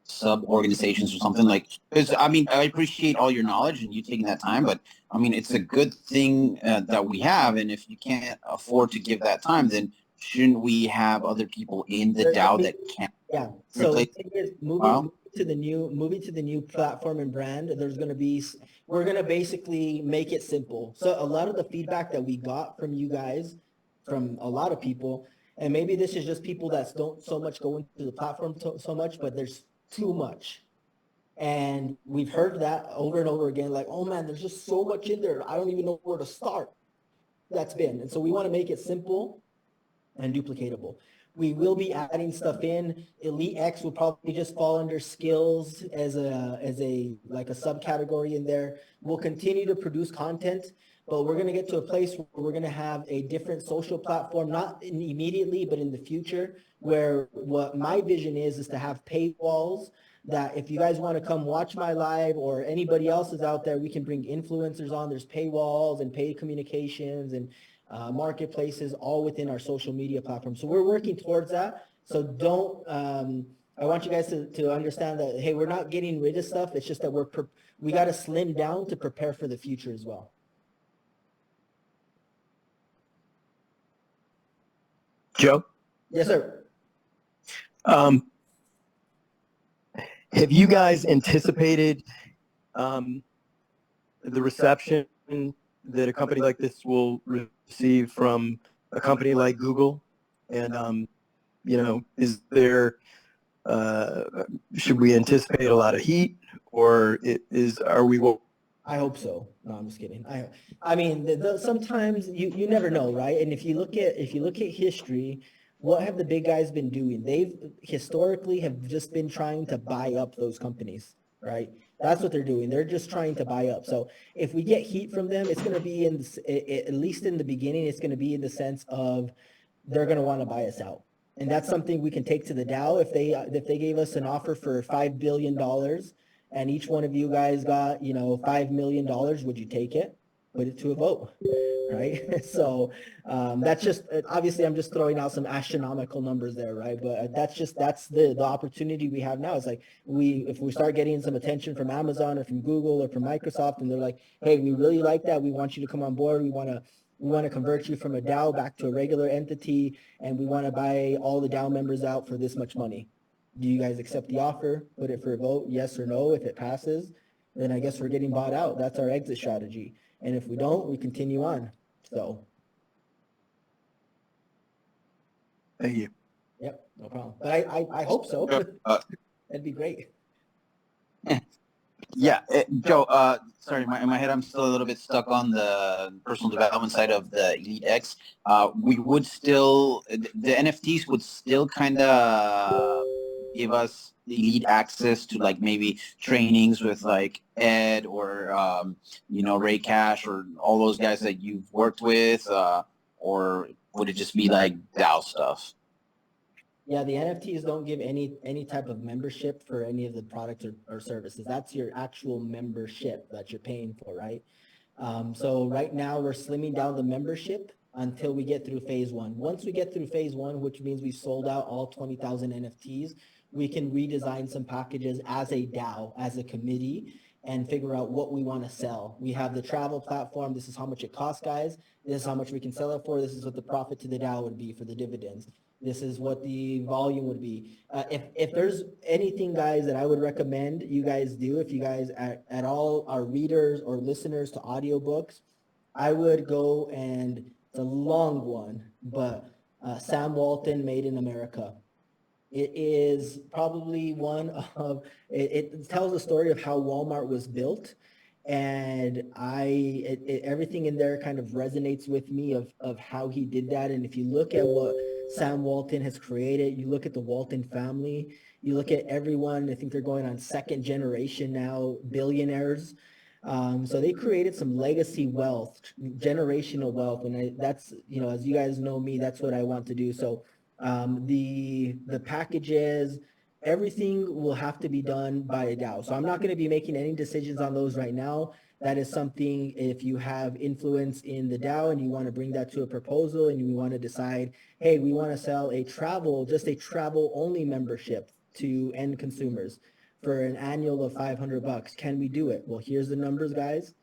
sub organizations or something? Like, because I mean, I appreciate all your knowledge and you taking that time, but I mean, it's a good thing that we have, and if you can't afford to give that time, then shouldn't we have other people in the DAO that can? Yeah. So the replace- thing is, moving to the new platform and brand, we're gonna basically make it simple. So a lot of the feedback that we got from you guys, from a lot of people, and maybe this is just people that don't so much go into the platform so much, but there's too much. And we've heard that over and over again, like, oh man, there's just so much in there. I don't even know where to start. That's been. And so we want to make it simple and duplicatable. We will be adding stuff in. Elite X will probably just fall under skills as a like a subcategory in there. We'll continue to produce content, but we're going to get to a place where we're going to have a different social platform, not immediately, but in the future, where what my vision is to have paywalls that if you guys want to come watch my live or anybody else is out there, we can bring influencers on. There's paywalls and paid communications and marketplaces all within our social media platform. So we're working towards that. So don't, I want you guys to understand that, hey, we're not getting rid of stuff. It's just that we got to slim down to prepare for the future as well. Joe? Yes, sir. Have you guys anticipated the reception that a company like this will receive from a company like Google? And, you know, is there, should we anticipate a lot of heat, or are we? I hope so. No, I'm just kidding. I mean, sometimes you never know, right? And if you look at history, what have the big guys been doing? They've historically have just been trying to buy up those companies, right? That's what they're doing. They're just trying to buy up. So if we get heat from them, it's going to be at least in the beginning, it's going to be in the sense of they're going to want to buy us out. And that's something we can take to the DAO. If they gave us an offer for $5 billion and each one of you guys got, $5 million, would you take it? Put it to a vote, right? So that's just, obviously I'm just throwing out some astronomical numbers there, right? But that's the opportunity we have now. It's like if we start getting some attention from Amazon or from Google or from Microsoft, and they're like, hey, we really like that. We want you to come on board. We want to convert you from a DAO back to a regular entity, and we want to buy all the DAO members out for this much money. Do you guys accept the offer? Put it for a vote, yes or no. If it passes, then I guess we're getting bought out. That's our exit strategy. And if we don't, we continue on. So. Thank you. Yep, no problem. But I hope so. That'd be great. Yeah, Joe, sorry, in my head, I'm still a little bit stuck on the personal development side of the Elite X. We would still, the NFTs would still kind of give us elite access to like maybe trainings with like Ed or, Ray Cash or all those guys that you've worked with, or would it just be like DAO stuff? Yeah, the NFTs don't give any type of membership for any of the products or services. That's your actual membership that you're paying for, right? So right now we're slimming down the membership until we get through phase one. Once we get through phase one, which means we sold out all 20,000 NFTs, we can redesign some packages as a DAO, as a committee, and figure out what we want to sell. We have the travel platform. This is how much it costs, guys. This is how much we can sell it for. This is what the profit to the DAO would be for the dividends. This is what the volume would be. If there's anything, guys, that I would recommend you guys do, if you guys at all are readers or listeners to audiobooks, I would go and, it's a long one, but Sam Walton, Made in America. It is probably one of, it tells the story of how Walmart was built. And everything in there kind of resonates with me of how he did that. And if you look at what Sam Walton has created, you look at the Walton family, you look at everyone, I think they're going on second generation now, billionaires. So they created some legacy wealth, generational wealth. And that's, as you guys know me, that's what I want to do. So the packages, everything will have to be done by a DAO. So I'm not going to be making any decisions on those right now. that is something, if you have influence in the DAO and you want to bring that to a proposal and you want to decide, hey, we want to sell just a travel only membership to end consumers for an annual of $500. Can we do it? Well, here's the numbers, guys.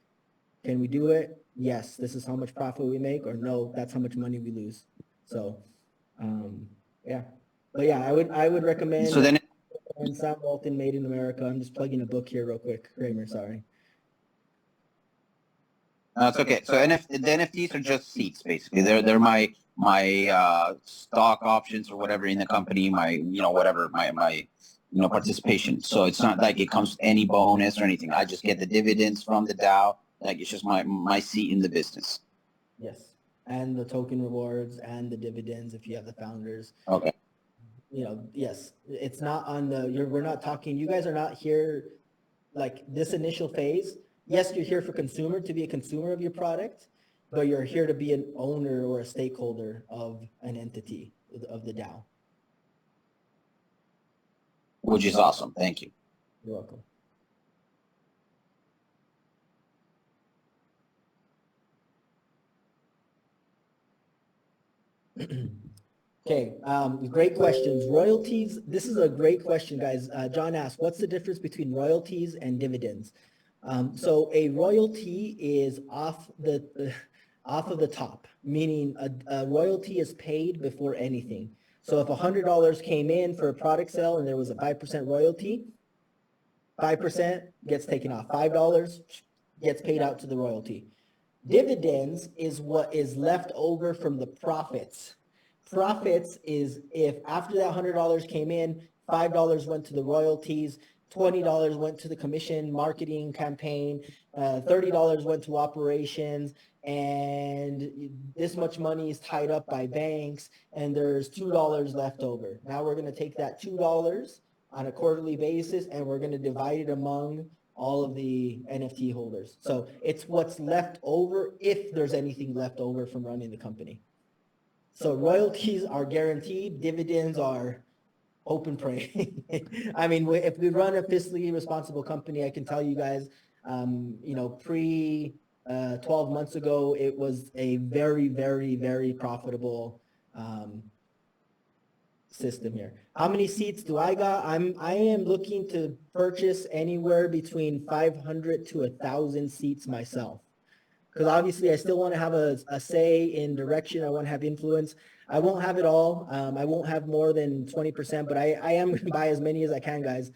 Can we do it? Yes, this is how much profit we make, or no, that's how much money we lose. So, yeah. But yeah, I would recommend. So then, and Sam Walton, Made in America. I'm just plugging a book here real quick. Kramer, sorry. it's okay. So the NFTs are just seats, basically. They're my stock options or whatever in the company, my participation. So it's not like it comes with any bonus or anything. I just get the dividends from the DAO. Like it's just my seat in the business. Yes, and the token rewards and the dividends if you have the founders. Okay. Yes, it's not on we're not talking, you guys are not here like this initial phase. Yes, you're here for to be a consumer of your product, but you're here to be an owner or a stakeholder of an entity of the DAO. Which is awesome. Thank you. You're welcome. Okay, great questions. Royalties, this is a great question, guys. John asked, what's the difference between royalties and dividends? So a royalty is off of the top, meaning a royalty is paid before anything. So if $100 came in for a product sale and there was a 5% royalty, 5% gets taken off. $5 gets paid out to the royalty. Dividends is what is left over from the profits. Profits is if after that $100 came in, $5 went to the royalties, $20 went to the commission marketing campaign, $30 went to operations, and this much money is tied up by banks, and there's $2 left over. Now we're going to take that $2 on a quarterly basis, and we're going to divide it among all of the NFT holders. So it's what's left over if there's anything left over from running the company. So royalties are guaranteed, dividends are open prey. I mean, if we run a fiscally responsible company, I can tell you guys, pre 12 months ago, it was a very, very, very profitable system here. How many seats do I got? I am looking to purchase anywhere between 500 to 1,000 seats myself. Because obviously I still want to have a say in direction. I want to have influence. I won't have it all. I won't have more than 20%, but I am going to buy as many as I can, guys.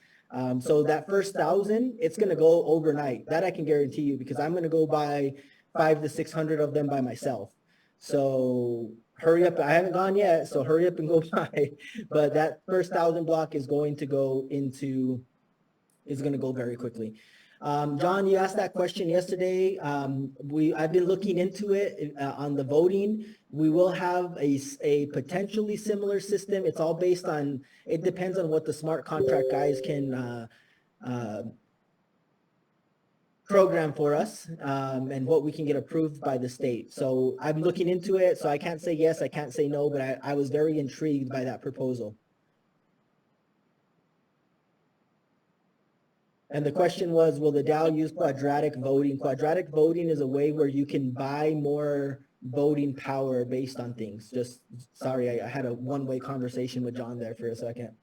So that first 1,000, it's going to go overnight. That I can guarantee you, because I'm going to go buy 500 to 600 of them by myself. So hurry up. I haven't gone yet, so hurry up and go buy. But that first 1,000 block is going to go very quickly. John, you asked that question yesterday. I've been looking into it on the voting. We will have a potentially similar system. It's all based on, it depends on what the smart contract guys can program for us and what we can get approved by the state. So I'm looking into it. So I can't say yes, I can't say no, but I was very intrigued by that proposal. And the question was, will the DAO use quadratic voting? Quadratic voting is a way where you can buy more voting power based on things. Just, sorry, I had a one-way conversation with John there for a second.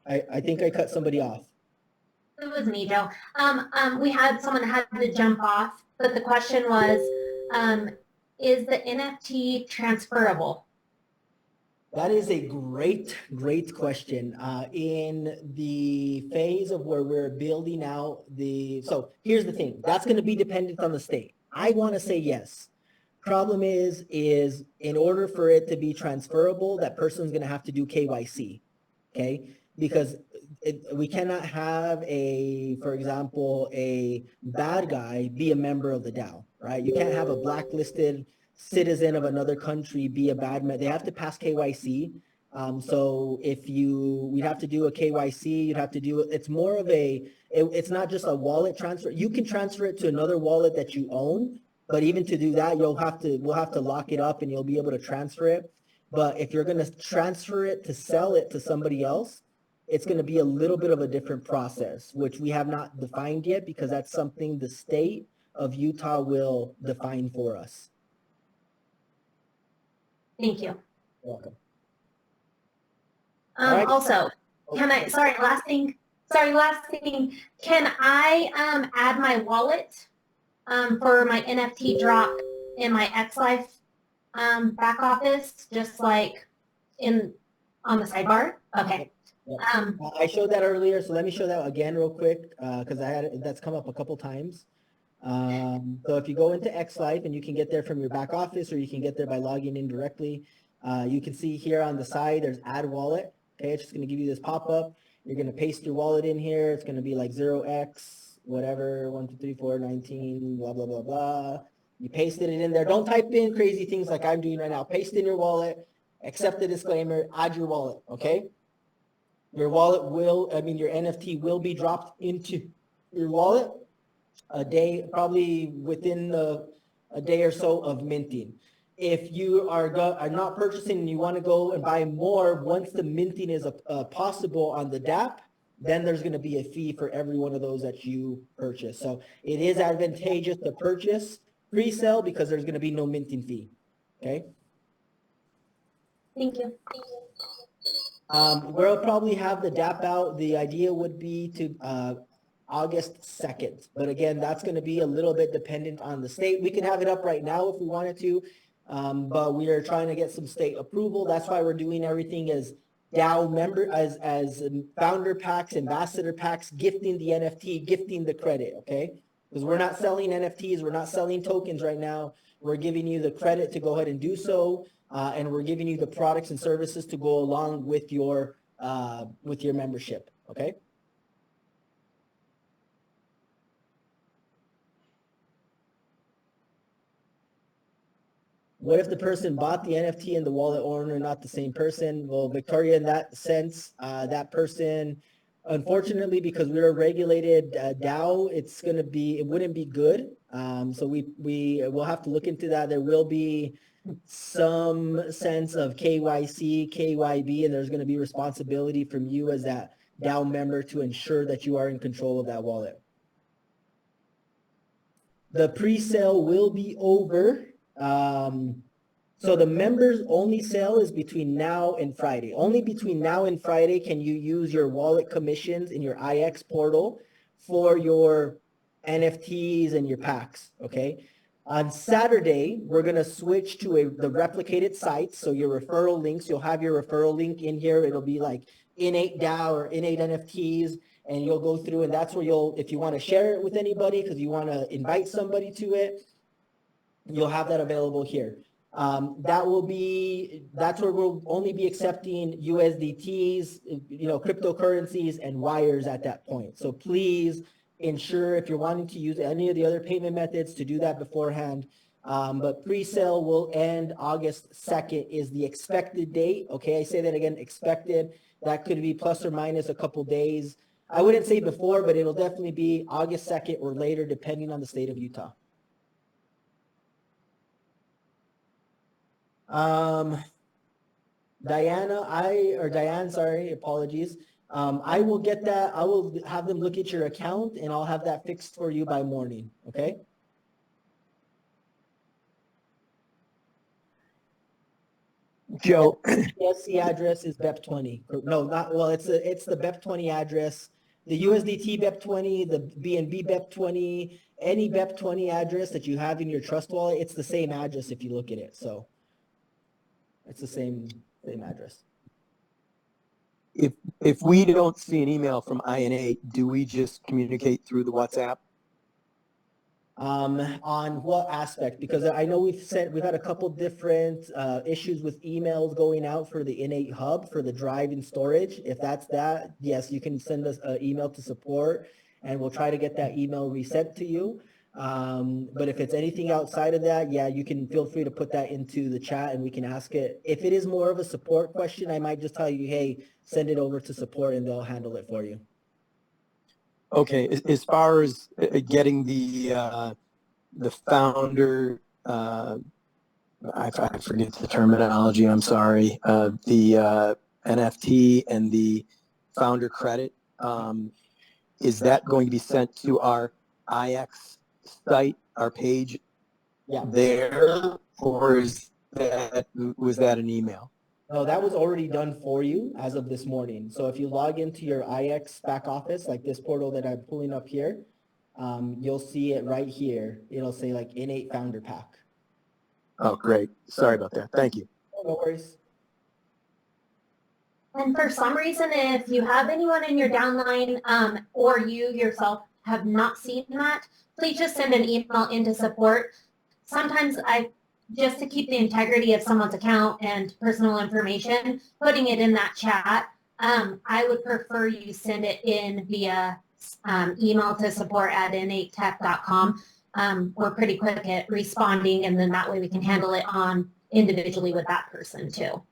I think I cut somebody off. It was me, Joe. We had someone that had to jump off, but the question was, is the NFT transferable? That is a great, great question. In the phase of where we're building out so here's the thing, that's going to be dependent on the state. I want to say yes. Problem is in order for it to be transferable, that person's going to have to do KYC, okay? Because we cannot have for example, a bad guy be a member of the DAO, right? You can't have a blacklisted citizen of another country be a bad man. They have to pass KYC. So we'd have to do a KYC, you'd have to do, it's more of it's not just a wallet transfer. You can transfer it to another wallet that you own, but even to do that, we'll have to lock it up and you'll be able to transfer it. But if you're going to transfer it to sell it to somebody else, it's going to be a little bit of a different process, which we have not defined yet because that's something the state of Utah will define for us. Thank you. You're welcome. Right. Also, can I, last thing, can I add my wallet for my NFT drop in my XLife back office, just like on the sidebar? Okay. I showed that earlier, so let me show that again real quick because that's come up a couple times. So if you go into XLife and you can get there from your back office or you can get there by logging in directly, you can see here on the side there's add wallet. Okay, it's just going to give you this pop-up. You're going to paste your wallet in here. It's going to be like 0x whatever 1 2 3 4 19 blah blah blah blah. You pasted it in there. Don't type in crazy things like I'm doing right now. Paste in your wallet, accept the disclaimer, add your wallet. Okay, your wallet will, your NFT will be dropped into your wallet a day, probably within a day or so of minting. If you are not purchasing and you want to go and buy more, once the minting is possible on the DApp, then there's going to be a fee for every one of those that you purchase. So it is advantageous to purchase pre-sale because there's going to be no minting fee. Okay. Thank you. We'll probably have the DApp out. The idea would be to August 2nd. But again, that's going to be a little bit dependent on the state. We can have it up right now if we wanted to, but we are trying to get some state approval. That's why we're doing everything as DAO member, as founder packs, ambassador packs, gifting the NFT, gifting the credit, okay? Because we're not selling NFTs, we're not selling tokens right now. We're giving you the credit to go ahead and do so, and we're giving you the products and services to go along with your membership, okay? What if the person bought the NFT and the wallet owner are not the same person? Well, Victoria, in that sense, that person, unfortunately, because we're a regulated DAO, it wouldn't be good. So we will have to look into that. There will be some sense of KYC, KYB, and there's going to be responsibility from you as that DAO member to ensure that you are in control of that wallet. The pre-sale will be over. So the members only sale is between now and Friday. Only between now and Friday can you use your wallet commissions in your IX portal for your NFTs and your packs, okay? On Saturday, we're going to switch to the replicated sites. So your referral links, you'll have your referral link in here. It'll be like IN8 DAO or IN8 NFTs, and you'll go through, and that's where if you want to share it with anybody because you want to invite somebody to it, you'll have that available here. That's where we'll only be accepting USDTs, cryptocurrencies and wires at that point. So please ensure if you're wanting to use any of the other payment methods to do that beforehand. But pre-sale will end August 2nd is the expected date. Okay, I say that again, expected. That could be plus or minus a couple days. I wouldn't say before, but it'll definitely be August 2nd or later, depending on the state of Utah. Diane, sorry, apologies. I will get that. I will have them look at your account and I'll have that fixed for you by morning. Okay. Joe. Yes, the address is BEP20. No, not, well, it's the BEP20 address. The USDT BEP20, the BNB BEP20, any BEP20 address that you have in your trust wallet, it's the same address if you look at it. So it's the same address. If we don't see an email from IN8, do we just communicate through the WhatsApp? On what aspect? Because I know we've had a couple different issues with emails going out for the IN8 hub for the drive and storage. If that's that, yes, you can send us an email to support and we'll try to get that email resent to you. But if it's anything outside of that, yeah, you can feel free to put that into the chat and we can ask it. If it is more of a support question, I might just tell you, hey, send it over to support and they'll handle it for you. Okay, as far as getting the founder, I forget the terminology, I'm sorry, the NFT and the founder credit, is that going to be sent to our IX site, our page there, or was that an email? No, that was already done for you as of this morning. So if you log into your IX back office, like this portal that I'm pulling up here, you'll see it right here. It'll say like IN8 Founder Pack. Oh, great. Sorry about that. Thank you. No worries. And for some reason, if you have anyone in your downline or you yourself have not seen that, please just send an email into support. Sometimes just to keep the integrity of someone's account and personal information, putting it in that chat, I would prefer you send it in via email to support@in8tech.com. We're pretty quick at responding, and then that way we can handle it on individually with that person too.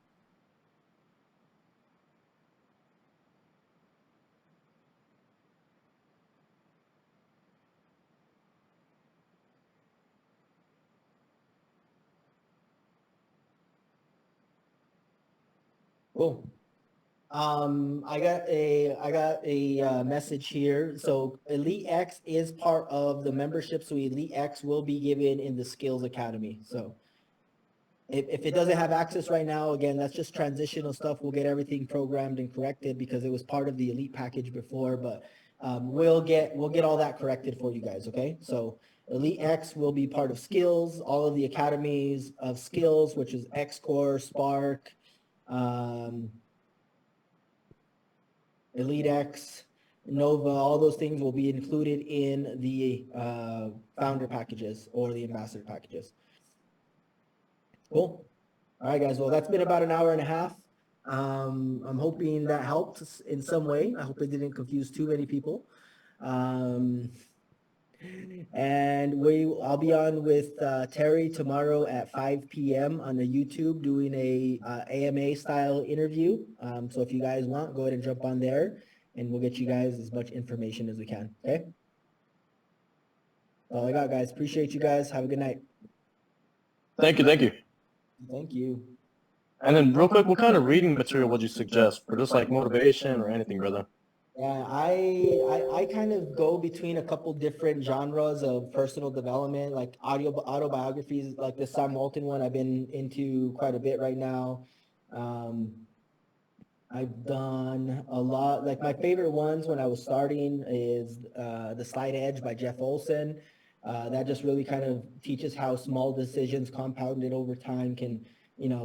Cool. I got a message here. So Elite X is part of the membership. So Elite X will be given in the Skills Academy. So if it doesn't have access right now, again, that's just transitional stuff. We'll get everything programmed and corrected because it was part of the Elite package before, but we'll get all that corrected for you guys. Okay. So Elite X will be part of Skills, all of the academies of Skills, which is XCORE, Spark, Elite X, Nova, all those things will be included in the founder packages or the ambassador packages. Cool. All right, guys. Well, that's been about an hour and a half. I'm hoping that helped in some way. I hope it didn't confuse too many people. And I'll be on with Terry tomorrow at 5 p.m. on the YouTube doing a AMA style interview. So if you guys want, go ahead and jump on there and we'll get you guys as much information as we can. Okay. All I got, guys. Appreciate you guys. Have a good night. Thank you. Thank you. Thank you. And then real quick, what kind of reading material would you suggest for just like motivation or anything, brother? Yeah, I kind of go between a couple different genres of personal development, like autobiographies, like the Sam Walton one I've been into quite a bit right now. I've done a lot, like my favorite ones when I was starting is The Slight Edge by Jeff Olson. That just really kind of teaches how small decisions compounded over time can,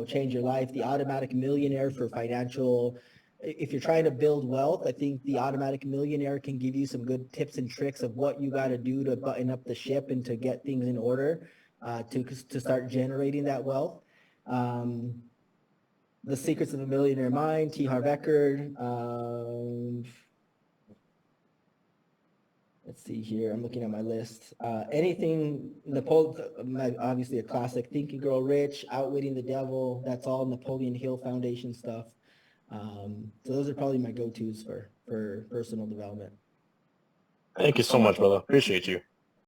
change your life. The Automatic Millionaire for financial. If you're trying to build wealth, I think the Automatic Millionaire can give you some good tips and tricks of what you got to do to button up the ship and to get things in order to start generating that wealth. The Secrets of a Millionaire Mind, T. Harv Eker. Let's see here. I'm looking at my list. Anything, obviously a classic, Think and Grow Rich, Outwitting the Devil. That's all Napoleon Hill Foundation stuff. So those are probably my go-tos for personal development. Thank you so much, brother. Appreciate you.